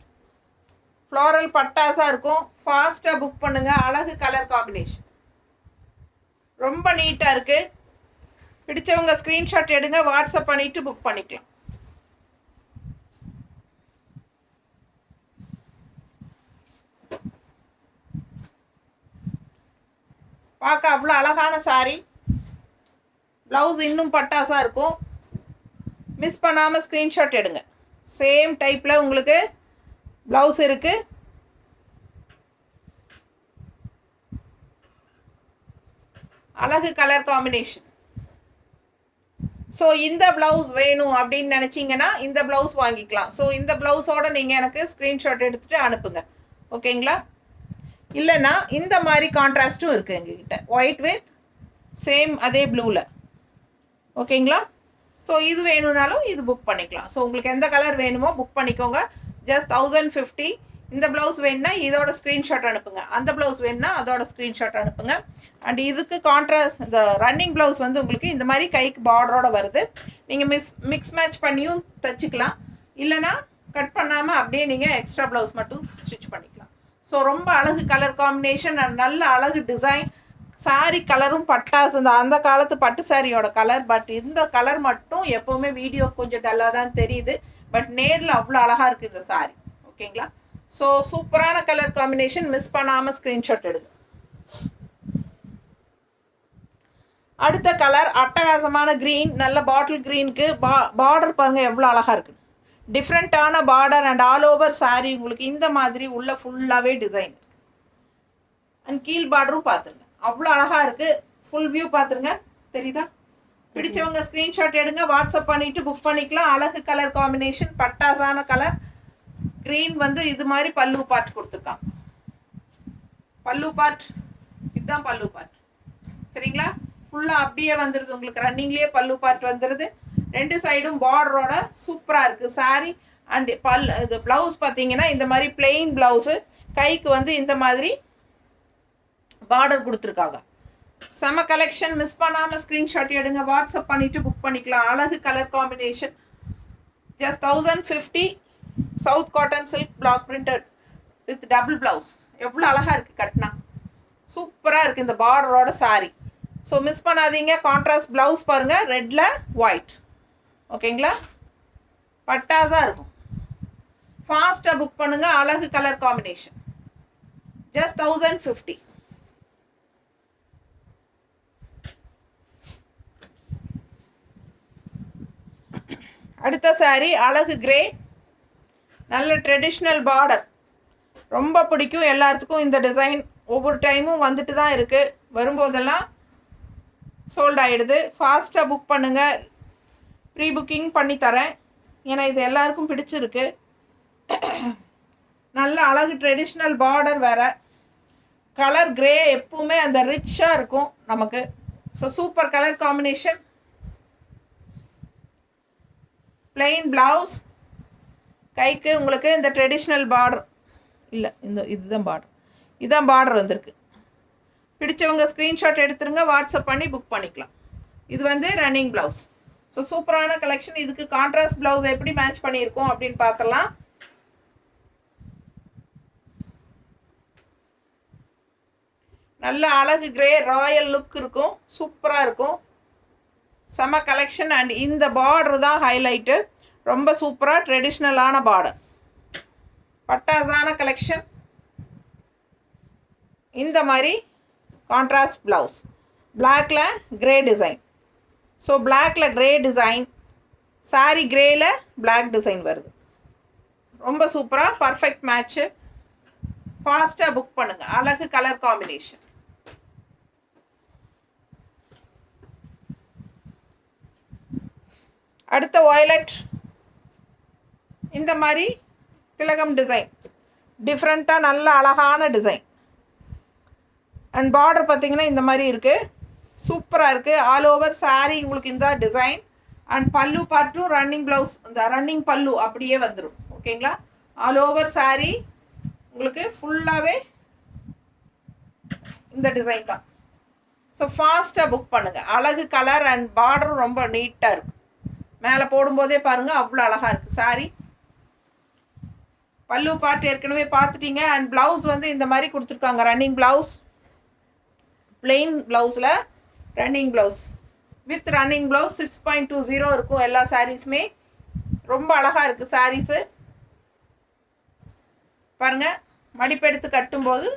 ஃப்ளோரல் பட்டாசா இருக்கும். ஃபாஸ்டா புக் பண்ணுங்க. அழகு கலர் காம்பினேஷன், ரொம்ப நீட்டா இருக்கு. பிடிச்சவங்க ஸ்கிரீன்ஷாட் எடுங்க, வாட்ஸ்அப் பண்ணிட்டு புக் பண்ணிக்கலாம். பார்க்க அவ்வளோ அழகான சாரி. ப்ளவுஸ் இன்னும் பட்டாசாக இருக்கும். மிஸ் பண்ணாமல் ஸ்க்ரீன்ஷாட் எடுங்க. சேம் டைப்பில் உங்களுக்கு ப்ளவுஸ் இருக்குது. அழகு கலர் காம்பினேஷன். ஸோ இந்த ப்ளவுஸ் வேணும் அப்படின்னு நினச்சிங்கன்னா இந்த ப்ளவுஸ் வாங்கிக்கலாம். ஸோ இந்த ப்ளவுஸோடு நீங்கள் எனக்கு ஸ்க்ரீன்ஷாட் எடுத்துகிட்டு அனுப்புங்க. ஓகேங்களா? இல்லைன்னா இந்த மாதிரி கான்ட்ராஸ்ட்டும் இருக்குது எங்ககிட்ட, ஒயிட் வித் சேம் அதே ப்ளூவில். ஓகேங்களா? ஸோ இது வேணும்னாலும் இது புக் பண்ணிக்கலாம். ஸோ உங்களுக்கு எந்த கலர் வேணுமோ புக் பண்ணிக்கோங்க. ஜஸ்ட் 1050. இந்த ப்ளவுஸ் வேணுன்னா இதோட ஸ்க்ரீன்ஷாட் அனுப்புங்க, அந்த ப்ளவுஸ் வேணுன்னா அதோட ஸ்க்ரீன்ஷாட் அனுப்புங்க. அண்ட் இதுக்கு கான்ட்ராஸ்ட் இந்த ரன்னிங் ப்ளவுஸ் வந்து உங்களுக்கு இந்த மாதிரி கைக்கு பார்டரோடு வருது. நீங்கள் மிக்ஸ் மேட்ச் பண்ணியும் தைச்சிக்கலாம். இல்லைனா கட் பண்ணாமல் அப்படியே நீங்கள் எக்ஸ்ட்ரா ப்ளவுஸ் மட்டும் ஸ்டிச் பண்ணிக்கலாம். ஸோ ரொம்ப அழகு கலர் காம்பினேஷன் அண்ட் நல்ல அழகு டிசைன். சாரி கலரும் பட்டாசு, இந்த அந்த காலத்து பட்டு சாரியோட கலர். பட் இந்த கலர் மட்டும் எப்போவுமே வீடியோ கொஞ்சம் டல்லாக தான் தெரியுது, பட் நேரில் அவ்வளோ அழகாக இருக்குது இந்த சாரி. ஓகேங்களா? ஸோ சூப்பரான கலர் காம்பினேஷன். மிஸ் பண்ணாமல் ஸ்க்ரீன்ஷாட் எடுங்க. அடுத்த கலர் அட்டகாசமான க்ரீன், நல்ல பாட்டில் க்ரீனுக்கு பார்டர் பாருங்கள் எவ்வளோ அழகாக இருக்குது. டிஃப்ரெண்ட்டான border and all over sorry உங்களுக்கு இந்த மாதிரி உள்ள ஃபுல்லாகவே டிசைன். அண்ட் கீழ் பார்டரும் பார்த்துருங்க, அவ்வளோ அழகாக இருக்குது. ஃபுல் வியூ பார்த்துருங்க, தெரியுதா? பிடிச்சவங்க ஸ்க்ரீன்ஷாட் எடுங்க, வாட்ஸ்அப் பண்ணிவிட்டு புக் பண்ணிக்கலாம். அழகு கலர் காம்பினேஷன், பட்டாசான கலர். க்ரீன் வந்து இது மாதிரி பல்லு பார்ட் கொடுத்துருக்காங்க. பல்லு பார்ட் இதுதான் பல்லு பார்ட். சரிங்களா? ஃபுல்லாக அப்படியே வந்துடுது உங்களுக்கு. ரன்னிங்லேயே பல்லு பார்ட் வந்துடுது. 2 சைடும் பார்டரோட சூப்பராக இருக்குது சாரீ. அண்ட் இது ப்ளவுஸ் பார்த்தீங்கன்னா இந்த மாதிரி பிளெயின் ப்ளவுஸு. கைக்கு வந்து இந்த மாதிரி பார்டர் கொடுத்துருக்காங்க. செம கலெக்ஷன். மிஸ் பண்ணாமல் ஸ்க்ரீன்ஷாட் எடுங்க, வாட்ஸ்அப் பண்ணிவிட்டு புக் பண்ணிக்கலாம். அழகு colour combination. Just 1050. South cotton silk black printed with double blouse. எவ்வளோ அழகாக இருக்குது கட்டினா. சூப்பராக இருக்குது இந்த பார்டரோட சாரீ. ஸோ மிஸ் பண்ணாதீங்க. கான்ட்ராஸ்ட் ப்ளவுஸ் பாருங்கள், ரெட்டில் ஒயிட். ஓகேங்களா? பட்டாஸாக இருக்கும். ஃபாஸ்ட்டாக புக் பண்ணுங்கள். அழகு கலர் காம்பினேஷன். ஜஸ்ட் 1050. அடுத்த சாரீ அழகு கிரே. நல்ல ட்ரெடிஷ்னல் பார்டர். ரொம்ப பிடிக்கும் எல்லாத்துக்கும் இந்த டிசைன். ஒவ்வொரு டைமும் வந்துட்டு தான் இருக்குது. வரும்போதெல்லாம் சோல்ட் ஆகிடுது. ஃபாஸ்ட்டாக புக் பண்ணுங்கள். ப்ரீ புக்கிங் பண்ணி தரேன், ஏன்னா இது எல்லாருக்கும் பிடிச்சிருக்கு. நல்ல அழகு ட்ரெடிஷ்னல் பார்டர் வேறு. கலர் கிரே எப்பவுமே அந்த ரிச்சாக இருக்கும் நமக்கு. So super colour combination. Plain blouse. கைக்கு உங்களுக்கு இந்த ட்ரெடிஷ்னல் பார்டர் இல்லை, இதுதான் பார்டர். இதுதான் பார்டர் வந்திருக்கு. பிடிச்சவங்க ஸ்க்ரீன்ஷாட் எடுத்துருங்க, வாட்ஸ்அப் பண்ணி புக் பண்ணிக்கலாம். இது வந்து ரன்னிங் ப்ளவுஸ். ஸோ சூப்பரான கலெக்ஷன். இதுக்கு கான்ட்ராஸ்ட் ப்ளவுஸ் எப்படி மேட்ச் பண்ணியிருக்கோம் அப்படின்னு பார்த்துலாம். நல்ல அழகு கிரே ராயல் லுக் இருக்கும். சூப்பராக இருக்கும். செம கலெக்ஷன். அண்ட் இந்த பார்டர் தான் ஹைலைட்டு. ரொம்ப சூப்பராக ட்ரெடிஷ்னலான பார்டர். பட்டாசான கலெக்ஷன். இந்த மாதிரி கான்ட்ராஸ்ட் ப்ளவுஸ். பிளாக்ல கிரே டிசைன். ஸோ பிளாக்ல கிரே டிசைன். சாரி கிரேல பிளாக் டிசைன் வருது. ரொம்ப சூப்பராக பர்ஃபெக்ட் மேட்ச்சு. ஃபாஸ்ட்டாக புக் பண்ணுங்கள். அழகு கலர் காம்பினேஷன். அடுத்த வயலட். இந்த மாதிரி திலகம் டிசைன். டிஃப்ரெண்ட்டாக நல்ல அழகான டிசைன். அண்ட் பார்டர் பார்த்திங்கன்னா இந்த மாதிரி இருக்குது. சூப்பராக இருக்குது. ஆல் ஓவர் சாரீ உங்களுக்கு இந்த டிசைன். அண்ட் பல்லு பார்ட்டும் ரன்னிங் ப்ளவுஸ், இந்த ரன்னிங் பல்லு அப்படியே வந்துடும். ஓகேங்களா? ஆல் ஓவர் சாரீ உங்களுக்கு ஃபுல்லாகவே இந்த டிசைன் தான். ஸோ ஃபாஸ்ட்டாக புக் பண்ணுங்கள். அழகு கலர் அண்ட் பார்டரும் ரொம்ப நீட்டாக இருக்கும். மேலே போடும்போதே பாருங்கள் அவ்வளோ அழகாக இருக்குது சாரீ. பல்லு பார்ட் ஏற்கனவே பார்த்துட்டீங்க. அண்ட் ப்ளவுஸ் வந்து இந்த மாதிரி கொடுத்துருக்காங்க. Running blouse. பிளெயின் ப்ளவுஸில் running blouse with running blouse 6.20 இருக்கும் எல்லா சாரீஸுமே. ரொம்ப அழகாக இருக்குது சாரீஸு. பாருங்கள், மடிப்பெடுத்து கட்டும்போது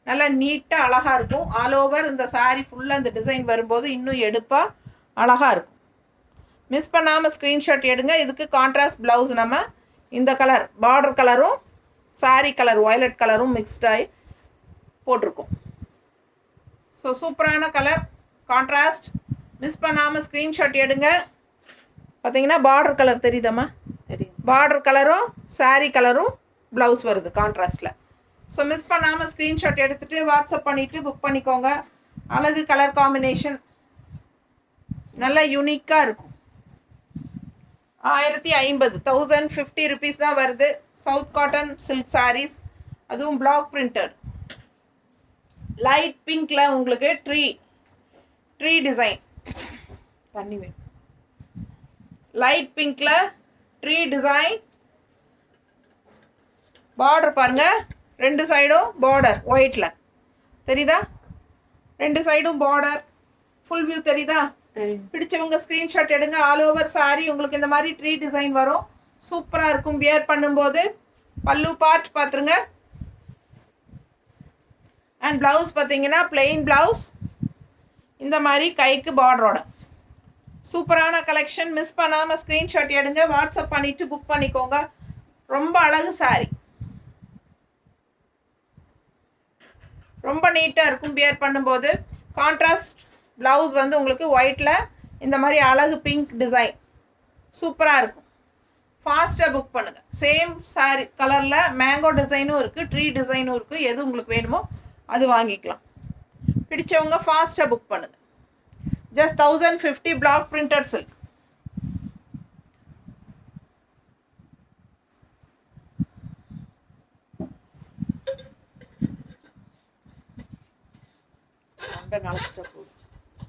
நல்லா நீட்டாக அழகாக இருக்கும். ஆல் ஓவர் இந்த சாரீ ஃபுல்லாக இந்த டிசைன் வரும்போது இன்னும் எடுப்பாக அழகாக இருக்கும். மிஸ் பண்ணாமல் ஸ்க்ரீன்ஷாட் எடுங்க. இதுக்கு கான்ட்ராஸ்ட் ப்ளவுஸ் நம்ம இந்த கலர் பார்டர் கலரும் சாரீ கலர் வயலட் கலரும் மிக்ஸ்டாகி போட்டிருக்கோம். ஸோ சூப்பரான கலர் கான்ட்ராஸ்ட். மிஸ் பண்ணாமல் ஸ்க்ரீன்ஷாட் எடுங்க. பார்த்தீங்கன்னா பார்டர் கலர் தெரியுதாம்மா? தெரியும். பார்டர் கலரும் சாரீ கலரும் ப்ளவுஸ் வருது கான்ட்ராஸ்டில். ஸோ மிஸ் பண்ணாமல் ஸ்க்ரீன்ஷாட் எடுத்துகிட்டு வாட்ஸ்அப் பண்ணிவிட்டு புக் பண்ணிக்கோங்க. அழகு கலர் காம்பினேஷன். நல்லா யூனிக்காக இருக்கும். 1050 1050 ருபீஸ் தான் வருது. சவுத் காட்டன் சில்க் சாரீஸ், அதுவும் பிளாக் பிரிண்டட். லைட் பிங்க்ல உங்களுக்கு ட்ரீ டிசைன். தண்ணி வேணும். லைட் பிங்க்ல ட்ரீ டிசைன். பார்டர் பாருங்க, 2 சைடும் பார்டர் ஒயிட்ல தெரியுதா? 2 சைடும் பார்டர். ஃபுல் வியூ தெரியுதா? பிடிச்சவங்க ஸ்க்ரீன்ஷாட் எடுங்க. ஆல் ஓவர் சாரீ உங்களுக்கு இந்த மாதிரி ட்ரீ டிசைன் வரும். சூப்பராக இருக்கும் வியர் பண்ணும்போது. பல்லு பார்ட் பார்த்துருங்க. அண்ட் ப்ளவுஸ் பார்த்தீங்கன்னா பிளெயின் ப்ளவுஸ். இந்த மாதிரி கைக்கு பார்டரோட சூப்பரான கலெக்ஷன். மிஸ் பண்ணாமல் ஸ்க்ரீன்ஷாட் எடுங்க, வாட்ஸ்அப் பண்ணிவிட்டு புக் பண்ணிக்கோங்க. ரொம்ப அழகு சாரீ. ரொம்ப நீட்டாக இருக்கும் வியர் பண்ணும்போது. கான்ட்ராஸ்ட் ப்ளவுஸ் வந்து உங்களுக்கு ஒயிட்டில் இந்த மாதிரி அழகு பிங்க் டிசைன் சூப்பராக இருக்கும். ஃபாஸ்ட்டாக புக் பண்ணுங்கள். சேம் சாரி கலரில் மேங்கோ டிசைனும் இருக்குது, ட்ரீ டிசைனும் இருக்குது. எது உங்களுக்கு வேணுமோ அது வாங்கிக்கலாம். பிடிச்சவங்க ஃபாஸ்ட்டாக புக் பண்ணுங்கள். Just 1050 black printed silk.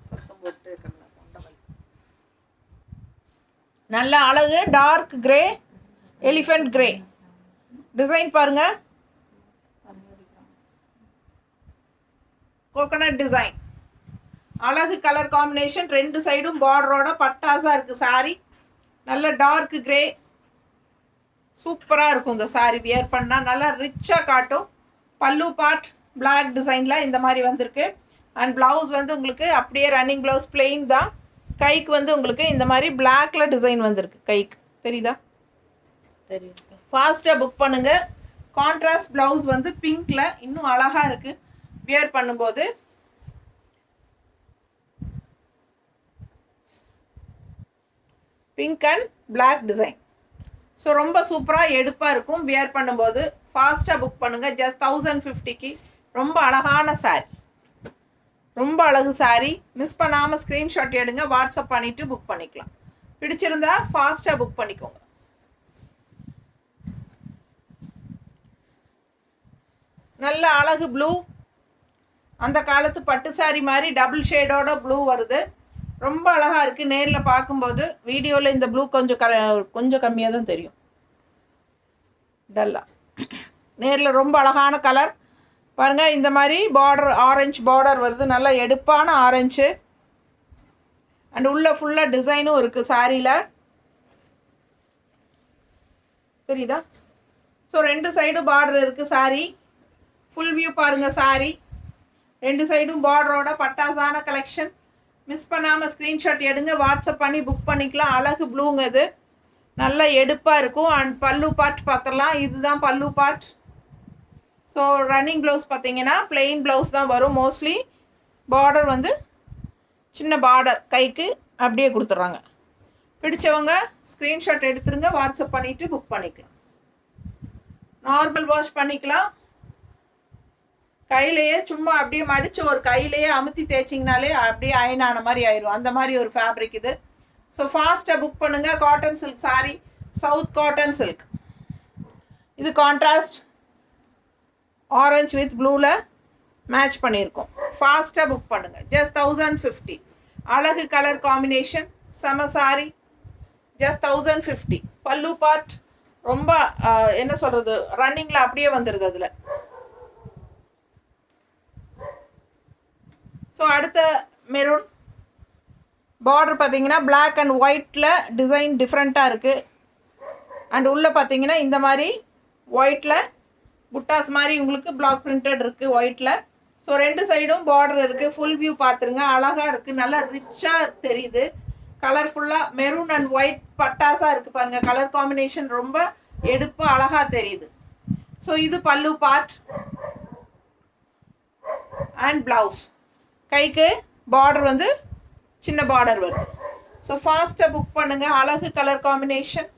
சத்தம் போட்டு நல்ல அழகு dark grey elephant grey design பாருங்க. கோகனட் டிசைன் அழகு கலர் காம்பினேஷன். 2 சைடும் பார்டரோட பட்டாசா இருக்கு சாரி. நல்ல டார்க் கிரே சூப்பராக இருக்கும். இந்த சாரி வியர் பண்ணால் நல்லா ரிச்சாக காட்டும். பல்லு பார்ட் பிளாக் டிசைனில் இந்த மாதிரி வந்திருக்கு. அண்ட் ப்ளவுஸ் வந்து உங்களுக்கு அப்படியே ரன்னிங் ப்ளவுஸ் பிளெயின் தான். கைக்கு வந்து உங்களுக்கு இந்த மாதிரி பிளாக்ல டிசைன் வந்திருக்கு. கைக்கு தெரியுதா? தெரியும். ஃபாஸ்ட்டாக புக் பண்ணுங்கள். கான்ட்ராஸ்ட் ப்ளவுஸ் வந்து பிங்க்ல இன்னும் அழகாக இருக்குது வியர் பண்ணும்போது. Pink and black design. So ரொம்ப சூப்பராக எடுப்பாக இருக்கும் வியர் பண்ணும்போது. ஃபாஸ்ட்டாக புக் பண்ணுங்கள். ஜஸ்ட் 1050க்கு ரொம்ப அழகான சாரி, ரொம்ப அழகு சாரி. மிஸ் பண்ணாமல் ஸ்க்ரீன்ஷாட் எடுங்க, வாட்ஸ்அப் பண்ணிவிட்டு புக் பண்ணிக்கலாம். பிடிச்சிருந்தா ஃபாஸ்ட்டாக புக் பண்ணிக்கோங்க. நல்ல அழகு ப்ளூ, அந்த காலத்து பட்டு சாரி மாதிரி டபுள் ஷேடோட ப்ளூ வருது. ரொம்ப அழகாக இருக்குது நேரில் பார்க்கும்போது. வீடியோவில் இந்த ப்ளூ கொஞ்சம் கம்மியாக தான் தெரியும், டல்லா. நேரில் ரொம்ப அழகான கலர் பாருங்கள். இந்த மாதிரி பார்டர் ஆரஞ்சு பார்டர் வருது, நல்லா எடுப்பான ஆரஞ்சு. அண்ட் உள்ள ஃபுல்லாக டிசைனும் இருக்குது சாரியில், தெரியுதா? ஸோ 2 சைடும் பார்டர் இருக்குது சாரி. ஃபுல் வியூ பாருங்கள் சாரி. 2 சைடும் பார்டரோட பட்டாசான கலெக்ஷன். மிஸ் பண்ணாமல் ஸ்க்ரீன்ஷாட் எடுங்க, வாட்ஸ்அப் பண்ணி புக் பண்ணிக்கலாம். அழகு ப்ளூங்க இது, நல்லா எடுப்பாக இருக்கும். அண்ட் பல்லு பார்ட் பார்த்துடலாம். இதுதான் பல்லு பார்ட். ஸோ ரன்னிங் ப்ளவுஸ் பார்த்தீங்கன்னா பிளெயின் ப்ளவுஸ் தான் வரும் மோஸ்ட்லி. பார்டர் வந்து சின்ன பார்டர் கைக்கு அப்படியே கொடுத்துட்றாங்க. பிடிச்சவங்க ஸ்க்ரீன்ஷாட் எடுத்துருங்க, வாட்ஸ்அப் பண்ணிவிட்டு புக் பண்ணிக்கலாம். நார்மல் வாஷ் பண்ணிக்கலாம். கையிலையே சும்மா அப்படியே மடித்து ஒரு கையிலையே அமுத்தி தேய்ச்சிங்கனாலே அப்படியே அயன் ஆன மாதிரி ஆயிடும். அந்த மாதிரி ஒரு ஃபேப்ரிக் இது. ஸோ ஃபாஸ்ட்டாக புக் பண்ணுங்கள். Cotton silk sorry, south cotton silk. இது கான்ட்ராஸ்ட் ஆரஞ்சு வித் ப்ளூவில் மேட்ச் பண்ணியிருக்கோம். ஃபாஸ்ட்டாக புக் பண்ணுங்கள். ஜஸ்ட் 1050. அழகு கலர் காம்பினேஷன், செம சாரி. ஜஸ்ட் 1050. பல்லு பார்ட் ரொம்ப என்ன சொல்கிறது, ரன்னிங்கில் அப்படியே வந்துடுது அதில். ஸோ அடுத்த மெரூன் பார்டர் பார்த்தீங்கன்னா பிளாக் அண்ட் ஒயிட்டில் டிசைன் டிஃப்ரெண்ட்டாக இருக்குது. அண்ட் உள்ளே பார்த்தீங்கன்னா இந்த மாதிரி ஒயிட்டில் புட்டாஸ் மாதிரி உங்களுக்கு பிளாக் பிரிண்டட் இருக்குது ஒயிட்டில். ஸோ 2 சைடும் பார்டர் இருக்குது. ஃபுல் வியூ பார்த்துருங்க, அழகாக இருக்குது, நல்லா ரிச்சாக தெரியுது. கலர்ஃபுல்லாக மெரூன் அண்ட் ஒயிட் பட்டாஸாக இருக்குது பாருங்கள். கலர் காம்பினேஷன் ரொம்ப எடுப்பு அழகாக தெரியுது. ஸோ இது பல்லு பார்ட் அண்ட் ப்ளவுஸ். கைக்கு பார்டர் வந்து சின்ன பார்டர் வரும். ஸோ ஃபாஸ்ட்டாக புக் பண்ணுங்கள். அழகு கலர் காம்பினேஷன்.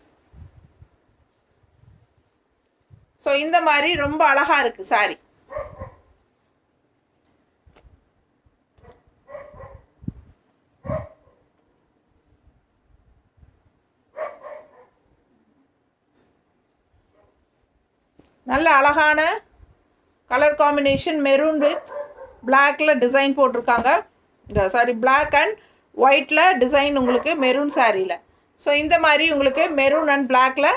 ஸோ இந்த மாதிரி ரொம்ப அழகாக இருக்குது சாரி. நல்ல அழகான கலர் காம்பினேஷன். மெரூன் வித் பிளாக்ல டிசைன் போட்டிருக்காங்க. சாரி, பிளாக் அண்ட் ஒயிட்ல டிசைன் உங்களுக்கு மெரூன் சாரியில். ஸோ இந்த மாதிரி உங்களுக்கு மெரூன் அண்ட் பிளாக்ல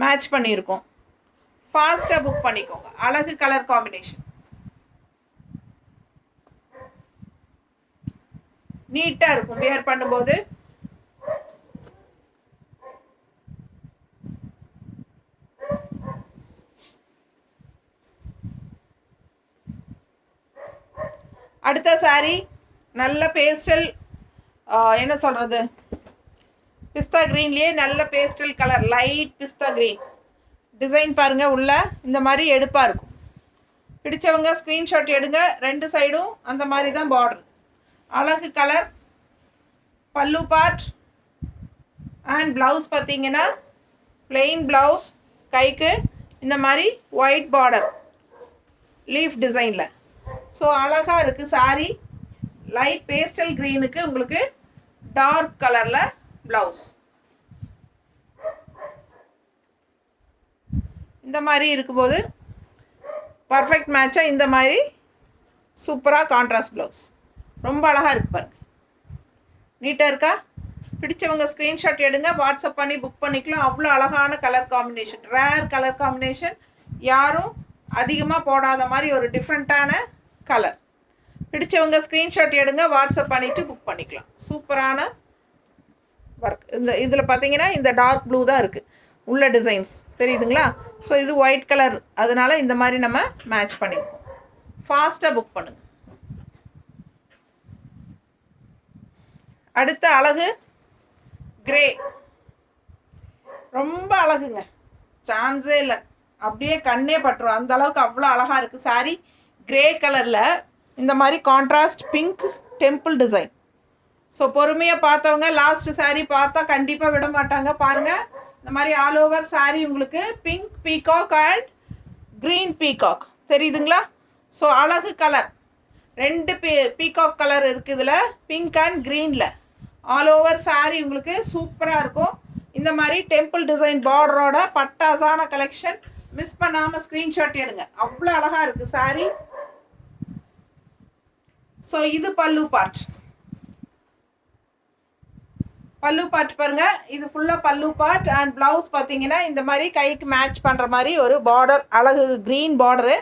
மேட்ச் பண்ணியிருக்கோம். ஃபாஸ்ட்டாக புக் பண்ணிக்கோங்க. அழகு கலர் காம்பினேஷன், நீட்டாக இருக்கும் வியர் பண்ணும்போது. அடுத்த சாரி நல்ல பேஸ்டல், என்ன சொல்கிறது, பிஸ்தா க்ரீன்லேயே நல்ல பேஸ்டல் கலர், லைட் பிஸ்தா க்ரீன் டிசைன் பாருங்கள். உள்ள இந்த மாதிரி எடுப்பாக இருக்கும். பிடிச்சவங்க ஸ்க்ரீன்ஷாட் எடுங்க. 2 சைடும் அந்த மாதிரி தான் பார்டர். அழகு கலர். பல்லு பார்ட் அண்ட் ப்ளவுஸ் பார்த்தீங்கன்னா plain ப்ளவுஸ், கைக்கு இந்த மாதிரி ஒயிட் பார்டர் லீஃப் டிசைனில். ஸோ அழகாக இருக்குது சாரீ. லைட் பேஸ்டல் க்ரீனுக்கு உங்களுக்கு டார்க் கலரில் ப்ளவுஸ். இந்த மாதிரி இருக்கும்போது பர்ஃபெக்ட் மேட்சாக இந்த மாதிரி சூப்பராக கான்ட்ராஸ்ட் ப்ளவுஸ் ரொம்ப அழகாக இருக்கு பாருங்க. நீட்டாக இருக்கா? பிடிச்சவங்க ஸ்க்ரீன்ஷாட் எடுங்க, வாட்ஸ்அப் பண்ணி புக் பண்ணிக்கலாம். அவ்வளோ அழகான colour combination, rare colour combination, யாரும் அதிகமாக போடாத மாதிரி ஒரு டிஃப்ரெண்ட்டான கலர். பிடிச்சவங்க ஸ்க்ரீன்ஷாட் எடுங்க, வாட்ஸ்அப் பண்ணிவிட்டு புக் பண்ணிக்கலாம். சூப்பரான ஒர்க். இதில் பார்த்தீங்கன்னா இந்த டார்க் ப்ளூ தான் இருக்குது உள்ள டிசைன்ஸ் தெரியுதுங்களா? ஸோ இது ஒயிட் கலர், அதனால் இந்த மாதிரி நம்ம மேட்ச் பண்ணியிருக்கோம். ஃபாஸ்ட்டாக புக் பண்ணுங்க. அடுத்த அழகு கிரே. ரொம்ப அழகுங்க, சான்ஸே இல்லை. அப்படியே கண்ணே பட்டுரும் அந்த அளவுக்கு அவ்வளோ அழகாக இருக்குது சாரீ. கிரே கலரில் இந்த மாதிரி contrast pink temple design. So பொறுமையாக பார்த்தவங்க லாஸ்ட் சாரீ பார்த்தா கண்டிப்பாக விட மாட்டாங்க. பாருங்கள், இந்த மாதிரி ஆல் ஓவர் சாரீ உங்களுக்கு pink peacock and green peacock தெரியுதுங்களா? ஸோ அழகு கலர், ரெண்டு பீகாக் கலர் இருக்குது இதில், பிங்க் அண்ட் க்ரீனில். ஆல் ஓவர் சாரீ உங்களுக்கு சூப்பராக இருக்கும். இந்த மாதிரி டெம்பிள் டிசைன் பார்டரோட பட்டாசான கலெக்ஷன். மிஸ் பண்ணாமல் ஸ்க்ரீன்ஷாட் எடுங்க, அவ்வளோ அழகாக இருக்குது சாரீ. ஸோ இது பல்லு பார்ட். பல்லு பார்ட் பாருங்க, இது ஃபுல்லாக பல்லு பார்ட் அண்ட் ப்ளவுஸ் பார்த்தீங்கன்னா இந்த மாதிரி கைக்கு மேட்ச் பண்ணுற மாதிரி ஒரு பார்டர், அழகு க்ரீன் பார்டரு.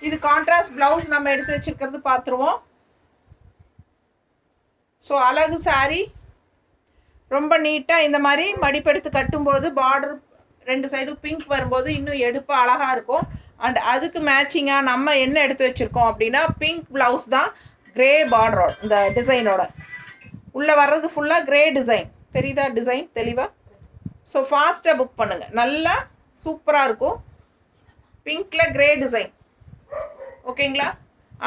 இது கான்ட்ராஸ்ட் ப்ளவுஸ் நம்ம எடுத்து வச்சுருக்கிறது பார்த்துருவோம். ஸோ அழகு சாரீ, ரொம்ப நீட்டாக இந்த மாதிரி மடிப்பெடுத்து கட்டும்போது பார்டர் ரெண்டு சைடும் பிங்க் வரும்போது இன்னும் எடுப்பாக அழகாக இருக்கும். அண்ட் அதுக்கு மேட்சிங்காக நம்ம என்ன எடுத்து வச்சுருக்கோம் அப்படின்னா பிங்க் ப்ளவுஸ் தான் க்ரே பார்டரோட இந்த டிசைனோட உள்ளே வர்றது ஃபுல்லாக க்ரே டிசைன். தெரியுதா டிசைன் தெளிவாக? ஸோ ஃபாஸ்ட்டாக புக் பண்ணுங்கள், நல்லா சூப்பராக இருக்கும். பிங்க்கில் க்ரே டிசைன், ஓகேங்களா?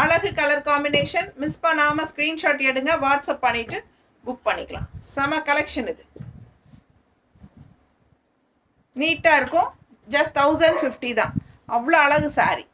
அழகு கலர் காம்பினேஷன். மிஸ் பண்ணாமல் ஸ்க்ரீன்ஷாட் எடுங்க, வாட்ஸ்அப் பண்ணிவிட்டு புக் பண்ணிக்கலாம். செம கலெக்ஷன் இது, நீட்டாக இருக்கும். ஜஸ்ட் 1050 தான், அவ்வளோ அழகு சாரீ.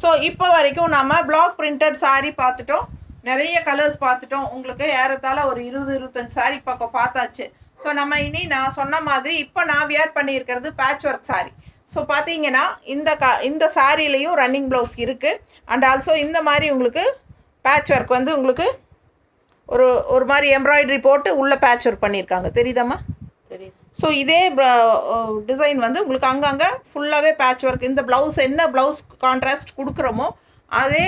ஸோ இப்போ வரைக்கும் நம்ம பிளாக் பிரிண்டட் சாரீ பார்த்துட்டோம், நிறைய கலர்ஸ் பார்த்துட்டோம். உங்களுக்கு ஏறத்தாழ ஒரு 20-25 சாரீ பக்கம் பார்த்தாச்சு. ஸோ நம்ம இனி நான் சொன்ன மாதிரி இப்போ நான் வியர் பண்ணியிருக்கிறது பேட்ச் ஒர்க் சாரீ. ஸோ பார்த்தீங்கன்னா இந்த சாரீலையும் ரன்னிங் ப்ளவுஸ் இருக்குது. அண்ட் ஆல்சோ இந்த மாதிரி உங்களுக்கு பேட்ச் ஒர்க் வந்து உங்களுக்கு ஒரு மாதிரி எம்ப்ராய்டரி போட்டு உள்ளே பேட்ச் ஒர்க் பண்ணியிருக்காங்க, தெரியுதாம்மா? தெரியுது. ஸோ இதே டிசைன் வந்து உங்களுக்கு அங்கங்கே ஃபுல்லாகவே பேட்ச் ஒர்க். இந்த ப்ளவுஸ் என்ன ப்ளவுஸ் கான்ட்ராஸ்ட் கொடுக்குறோமோ அதே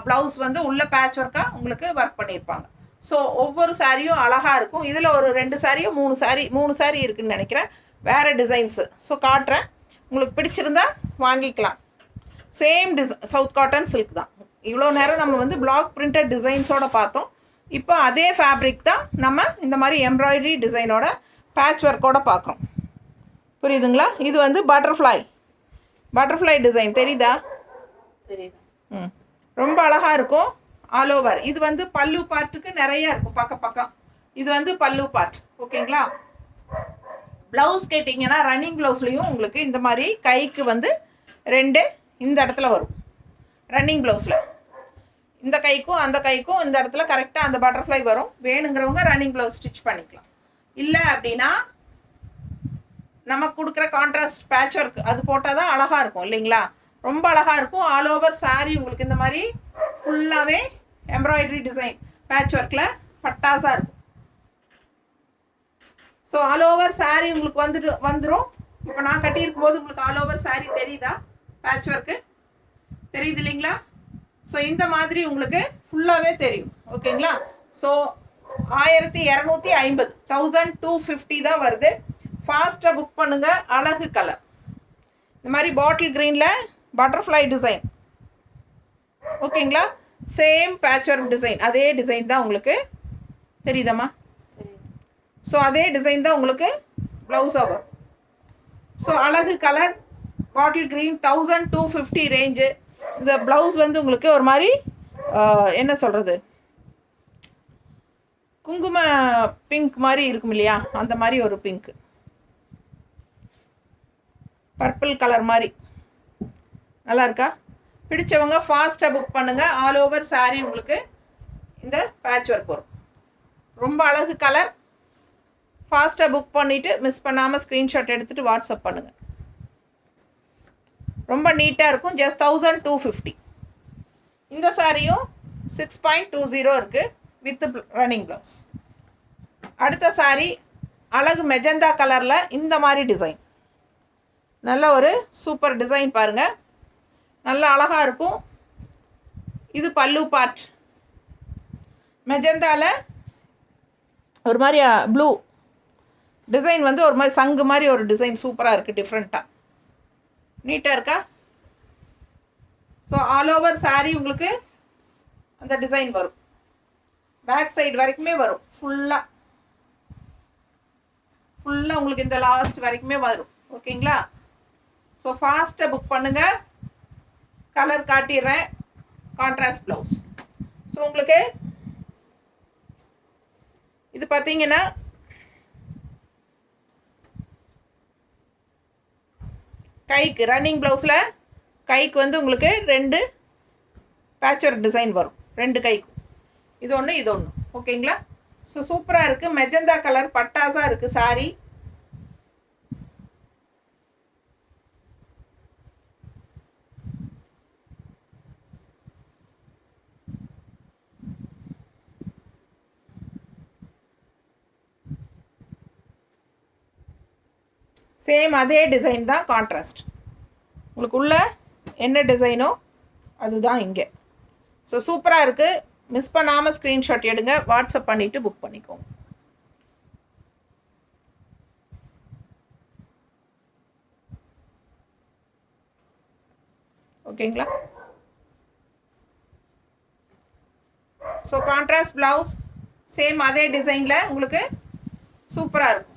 ப்ளவுஸ் வந்து உள்ள பேட்ச் ஒர்க்காக உங்களுக்கு ஒர்க் பண்ணியிருப்பாங்க. ஸோ ஒவ்வொரு சாரியும் அழகாக இருக்கும். இதில் ஒரு 2 சாரியோ 3 சாரி இருக்குதுன்னு நினைக்கிறேன், வேறு டிசைன்ஸு. ஸோ காட்டுறேன், உங்களுக்கு பிடிச்சிருந்தா வாங்கிக்கலாம். சேம் சவுத் காட்டன் சில்க் தான். இவ்வளோ நேரம் நம்ம வந்து பிளாக் பிரிண்டட் டிசைன்ஸோடு பார்த்தோம். இப்போ அதே ஃபேப்ரிக் தான் நம்ம இந்த மாதிரி எம்ப்ராய்டரி டிசைனோட பேட்ச் ஒர்க்கோட பார்க்குறோம், புரியுதுங்களா? இது வந்து பட்டர்ஃப்ளை டிசைன் தெரியுதா? தெரியுது. ரொம்ப அழகாக இருக்கும் ஆல் ஓவர். இது வந்து பல்லு பார்ட்டுக்கு நிறைய இருக்கும் பக்கம். இது வந்து பல்லு பார்ட், ஓகேங்களா? ப்ளவுஸ் கேட்டிங்கன்னா ரன்னிங் ப்ளவுஸ்லேயும் உங்களுக்கு இந்த மாதிரி கைக்கு வந்து 2 இந்த இடத்துல வரும். ரன்னிங் ப்ளவுஸில் இந்த கைக்கும் அந்த கைக்கும் இந்த இடத்துல கரெக்டாக அந்த பட்டர்ஃப்ளை வரும். வேணுங்கிறவங்க ரன்னிங் ப்ளவுஸ் ஸ்டிச் பண்ணிக்கலாம். இல்லை அப்படின்னா நம்ம கொடுக்குற கான்ட்ராஸ்ட் பேட்ச் ஒர்க் அது போட்டால் தான் அழகாக இருக்கும், இல்லைங்களா? ரொம்ப அழகாக இருக்கும். ஆல் ஓவர் சாரீ உங்களுக்கு இந்த மாதிரி ஃபுல்லாகவே எம்ப்ராய்டரி டிசைன் பேட்ச் ஒர்க்கில் பட்டாசாக இருக்கும். ஸோ ஆல் ஓவர் சாரீ உங்களுக்கு வந்துடும். இப்போ நான் கட்டியிருக்கும் போது உங்களுக்கு ஆல் ஓவர் சாரீ தெரியுதா? பேட்ச் ஒர்க்கு தெரியுது இல்லைங்களா? ஸோ இந்த மாதிரி உங்களுக்கு ஃபுல்லாகவே தெரியும், ஓகேங்களா? ஸோ 1250 1250 தான் வருது. ஃபாஸ்ட்டாக புக் பண்ணுங்கள். அழகு கலர், இந்த மாதிரி பாட்டில் க்ரீனில் பட்டர்ஃப்ளை டிசைன், ஓகேங்களா? சேம் பேட்ச் ஒர்க் டிசைன், அதே டிசைன் தான் உங்களுக்கு தெரியுதாம்மா? ஸோ அதே டிசைன் தான் உங்களுக்கு ப்ளவுஸாக வரும். ஸோ அழகு கலர் பாட்டில் க்ரீன் 1250 ரேஞ்சு. இந்த ப்ளவுஸ் வந்து உங்களுக்கு ஒரு மாதிரி என்ன சொல்கிறது, குங்கும பிங்க் மாதிரி இருக்கும் இல்லையா, அந்த மாதிரி ஒரு பிங்க், பர்பிள் கலர் மாதிரி நல்லா இருக்கா? பிடிச்சவங்க ஃபாஸ்ட்டாக புக் பண்ணுங்கள். ஆல் ஓவர் சாரீ உங்களுக்கு இந்த பேட்ச் ஒர்க் வரும். ரொம்ப அழகு கலர். ஃபாஸ்ட்டாக புக் பண்ணிவிட்டு மிஸ் பண்ணாமல் ஸ்க்ரீன்ஷாட் எடுத்துகிட்டு வாட்ஸ்அப் பண்ணுங்கள். ரொம்ப நீட்டாக இருக்கும். ஜஸ்ட் 1250. இந்த சாரியும் 6.20 இருக்குது வித் ரன்னிங் ப்ளவுஸ். அடுத்த சாரீ அழகு மெஜந்தா கலரில் இந்த மாதிரி டிசைன், நல்ல ஒரு சூப்பர் டிசைன் பாருங்கள், நல்ல அழகாக இருக்கும். இது பல்லு பார்ட், மெஜந்தாவில் ஒரு மாதிரி ப்ளூ டிசைன் வந்து ஒரு மாதிரி சங்கு மாதிரி ஒரு டிசைன் சூப்பராக இருக்குது, டிஃப்ரெண்ட்டாக நீட்டாக இருக்கா? ஸோ ஆல் ஓவர் சாரீ உங்களுக்கு அந்த டிசைன் வரும், பேக் சைடு வரைக்குமே வரும், ஃபுல்லாக உங்களுக்கு இந்த லாஸ்ட் வரைக்குமே வரும். ஓகேங்களா? ஸோ ஃபாஸ்ட்டாக புக் பண்ணுங்கள். கலர் காட்டிடுறேன், கான்ட்ராஸ்ட் ப்ளவுஸ். ஸோ உங்களுக்கு இது பார்த்தீங்கன்னா கைக்கு ரன்னிங் ப்ளவுஸில் கைக்கு வந்து உங்களுக்கு 2 பேட்ச் ஒர்க் டிசைன் வரும், 2 கைக்கும். இது ஒன்று இது ஒன்று. ஓகேங்களா? ஸோ சூப்பராக இருக்குது. மெஜந்தா கலர் பட்டாஸாக இருக்குது சாரீ. சேம் அதே டிசைன் தான், கான்ட்ராஸ்ட். உங்களுக்கு உள்ள என்ன டிசைனோ அதுதான் இங்கே. ஸோ சூப்பராக இருக்குது. மிஸ் பண்ணாமல் ஸ்க்ரீன்ஷாட் எடுங்க, வாட்ஸ்அப் பண்ணிவிட்டு புக் பண்ணிக்கோங்க. ஓகேங்களா? ஸோ கான்ட்ராஸ்ட் ப்ளவுஸ் சேம் அதே டிசைனில் உங்களுக்கு சூப்பராக இருக்கும்.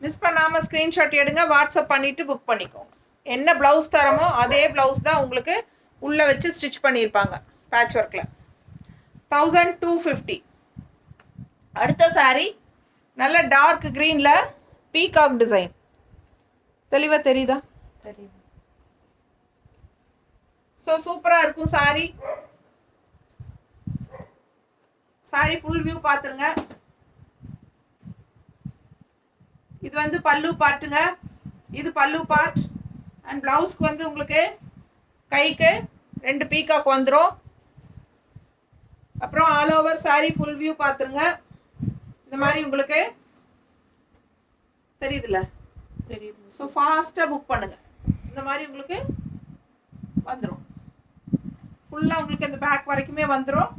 மிஸ் பண்ணாமல் ஸ்க்ரீன்ஷாட் எடுங்க, வாட்ஸ்அப் பண்ணிவிட்டு புக் பண்ணிக்கோங்க. என்ன ப்ளவுஸ் தரமோ அதே ப்ளவுஸ் தான் உங்களுக்கு உள்ளே வச்சு ஸ்டிச் பண்ணியிருப்பாங்க பேட்ச் ஒர்க்கில். 1250. அடுத்த சாரீ நல்ல டார்க் க்ரீனில் பீகாக் டிசைன். தெளிவாக தெரியுதா? தெரியுது. ஸோ சூப்பராக இருக்கும் சாரீ. சாரீ ஃபுல் வியூ பார்த்துருங்க. இது வந்து பல்லு பார்ட்டுங்க, இது பல்லு பார்ட். அண்ட் ப்ளவுஸ்க்கு வந்து உங்களுக்கு கைக்கு 2 பீகாக் வந்துடும். அப்புறம் all over sari full view பார்த்துருங்க. இந்த மாதிரி உங்களுக்கு தெரியுதுல்ல? தெரியுது. ஸோ ஃபாஸ்ட்டாக புக் பண்ணுங்கள். இந்த மாதிரி உங்களுக்கு வந்துடும், ஃபுல்லாக உங்களுக்கு இந்த பேக் வரைக்குமே வந்துடும்.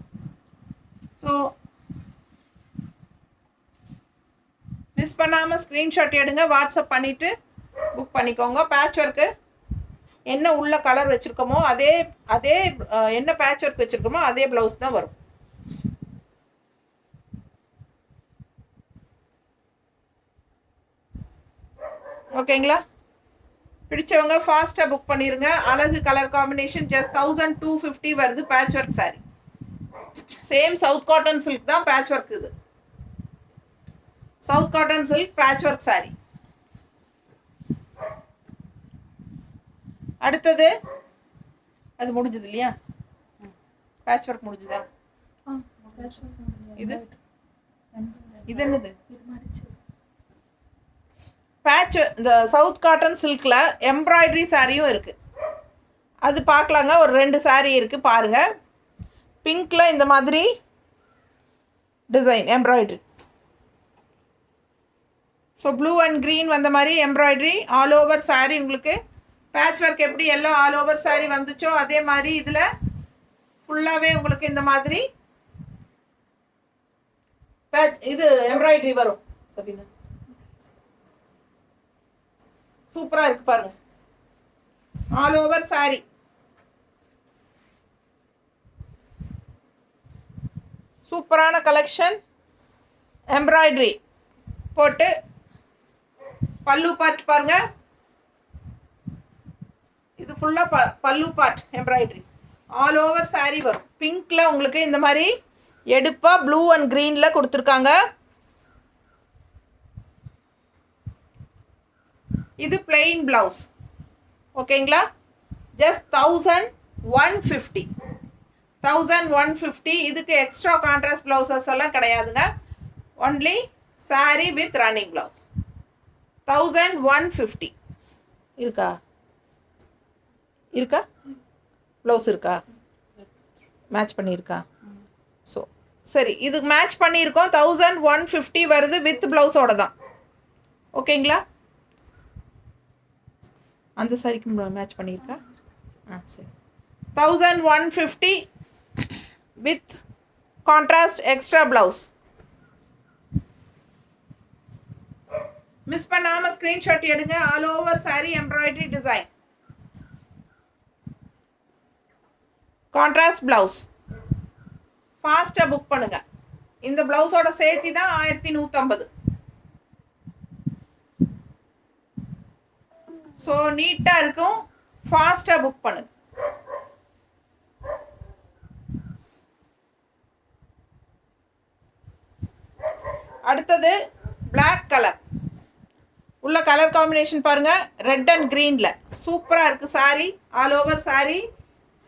ஸோ மிஸ் பண்ணாமல் ஸ்க்ரீன்ஷாட் எடுங்க, வாட்ஸ்அப் பண்ணிவிட்டு புக் பண்ணிக்கோங்க. பேட்ச் ஒர்க்கு என்ன உள்ள கலர் வச்சுருக்கோமோ அதே என்ன பேட்ச் ஒர்க் வச்சுருக்கோமோ அதே ப்ளவுஸ் தான் வரும். ஓகேங்களா? பிடிச்சவங்க ஃபாஸ்ட்டாக புக் பண்ணிடுங்க. அழகு கலர் காம்பினேஷன். ஜஸ்ட் 1250 வருது patch work sari. Same south cotton silk தான் பேட்ச் ஒர்க். இது south cotton silk patch work sari. அடுத்தது அது முடிஞ்சது இல்லையா? பேட்ச் ஒர்க் முடிஞ்சுதா? இது என்னது? பேட்ச் இந்த சவுத் காட்டன் சில்கில் எம்ப்ராய்டரி சாரியும் இருக்குது, அது பார்க்கலாங்க. ஒரு 2 சாரீ இருக்குது பாருங்கள். பிங்க்கில் இந்த மாதிரி design embroidery. So blue and green வந்த மாதிரி எம்ப்ராய்டரி ஆல் ஓவர் சாரீ. உங்களுக்கு பேட்ச் ஒர்க் எப்படி எல்லாம் ஆல் ஓவர் சாரீ வந்துச்சோ அதே மாதிரி இதில் ஃபுல்லாகவே உங்களுக்கு இந்த மாதிரி இது எம்ப்ராய்டரி வரும். சரிண்ணா, சூப்பராக இருக்குது பாருங்கள். ஆல் ஓவர் சாரீ சூப்பரான கலெக்ஷன். எம்ப்ராய்டரி போட்டு பல்லு பார்ட் பாருங்கள். இது ஃபுல்லாக பல்லு part embroidery all over sari வரும். பிங்க்கில் உங்களுக்கு இந்த மாதிரி எடுப்பாக ப்ளூ அண்ட் க்ரீனில் கொடுத்துருக்காங்க. இது பிளெயின் ப்ளவுஸ். ஓகேங்களா? ஜஸ்ட் 1150. 1150. இதுக்கு எக்ஸ்ட்ரா கான்ட்ராஸ்ட் ப்ளவுசஸ் எல்லாம் கிடையாதுங்க. Only sari with running blouse. 1150 இருக்கா? இருக்கா? ப்ளவுஸ் இருக்கா? மேட்ச் பண்ணியிருக்கா? ஸோ சரி, இதுக்கு மேட்ச் பண்ணியிருக்கோம். 1150 வருது வித் ப்ளவுஸோட தான். ஓகேங்களா? அந்த சாரிக்கு மேட்ச் பண்ணியிருக்கா? சரி. 1150 with contrast extra blouse. Miss பண்ணாம ஸ்கிரீன்ஷாட் எடுங்க. All over sorry embroidery design, contrast blouse. ஃபாஸ்ட்டாக புக் பண்ணுங்க. இந்த பிளவுஸோட சேர்த்தி தான் 1150. ஸோ நீட்டாக இருக்கும். ஃபாஸ்ட்டாக புக் பண்ணுங்க. அடுத்தது பிளாக் கலர். உள்ள கலர் காம்பினேஷன் பாருங்க. ரெட் அண்ட் கிரீன்ல சூப்பராக இருக்கு sari. All over sari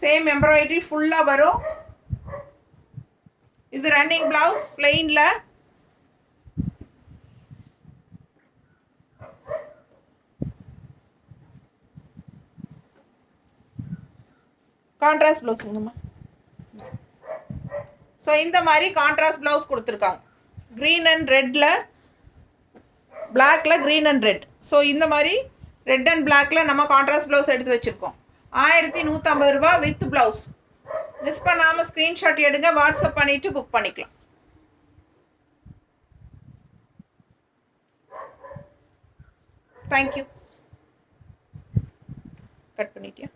same embroidery ஃபுல்லாக வரும். இது ரன்னிங் பிளவுஸ் பிளெயின்ல. Contrast blouse. ஸோ இந்த மாதிரி கான்ட்ராஸ்ட் பிளவுஸ் கொடுத்துருக்காங்க. க்ரீன் அண்ட் ரெட்ல, பிளாக்ல க்ரீன் அண்ட் ரெட். ஸோ இந்த மாதிரி ரெட் அண்ட் பிளாக்ல நம்ம கான்ட்ராஸ்ட் பிளவுஸ் எடுத்து வச்சிருக்கோம். 1150 ரூபா வித் பிளவுஸ். மிஸ் பண்ணாமல் ஸ்க்ரீன்ஷாட் எடுங்க. வாட்ஸ்அப் பண்ணிட்டு புக் பண்ணிக்கலாம். தேங்க்யூ. கட் பண்ணிட்டியா?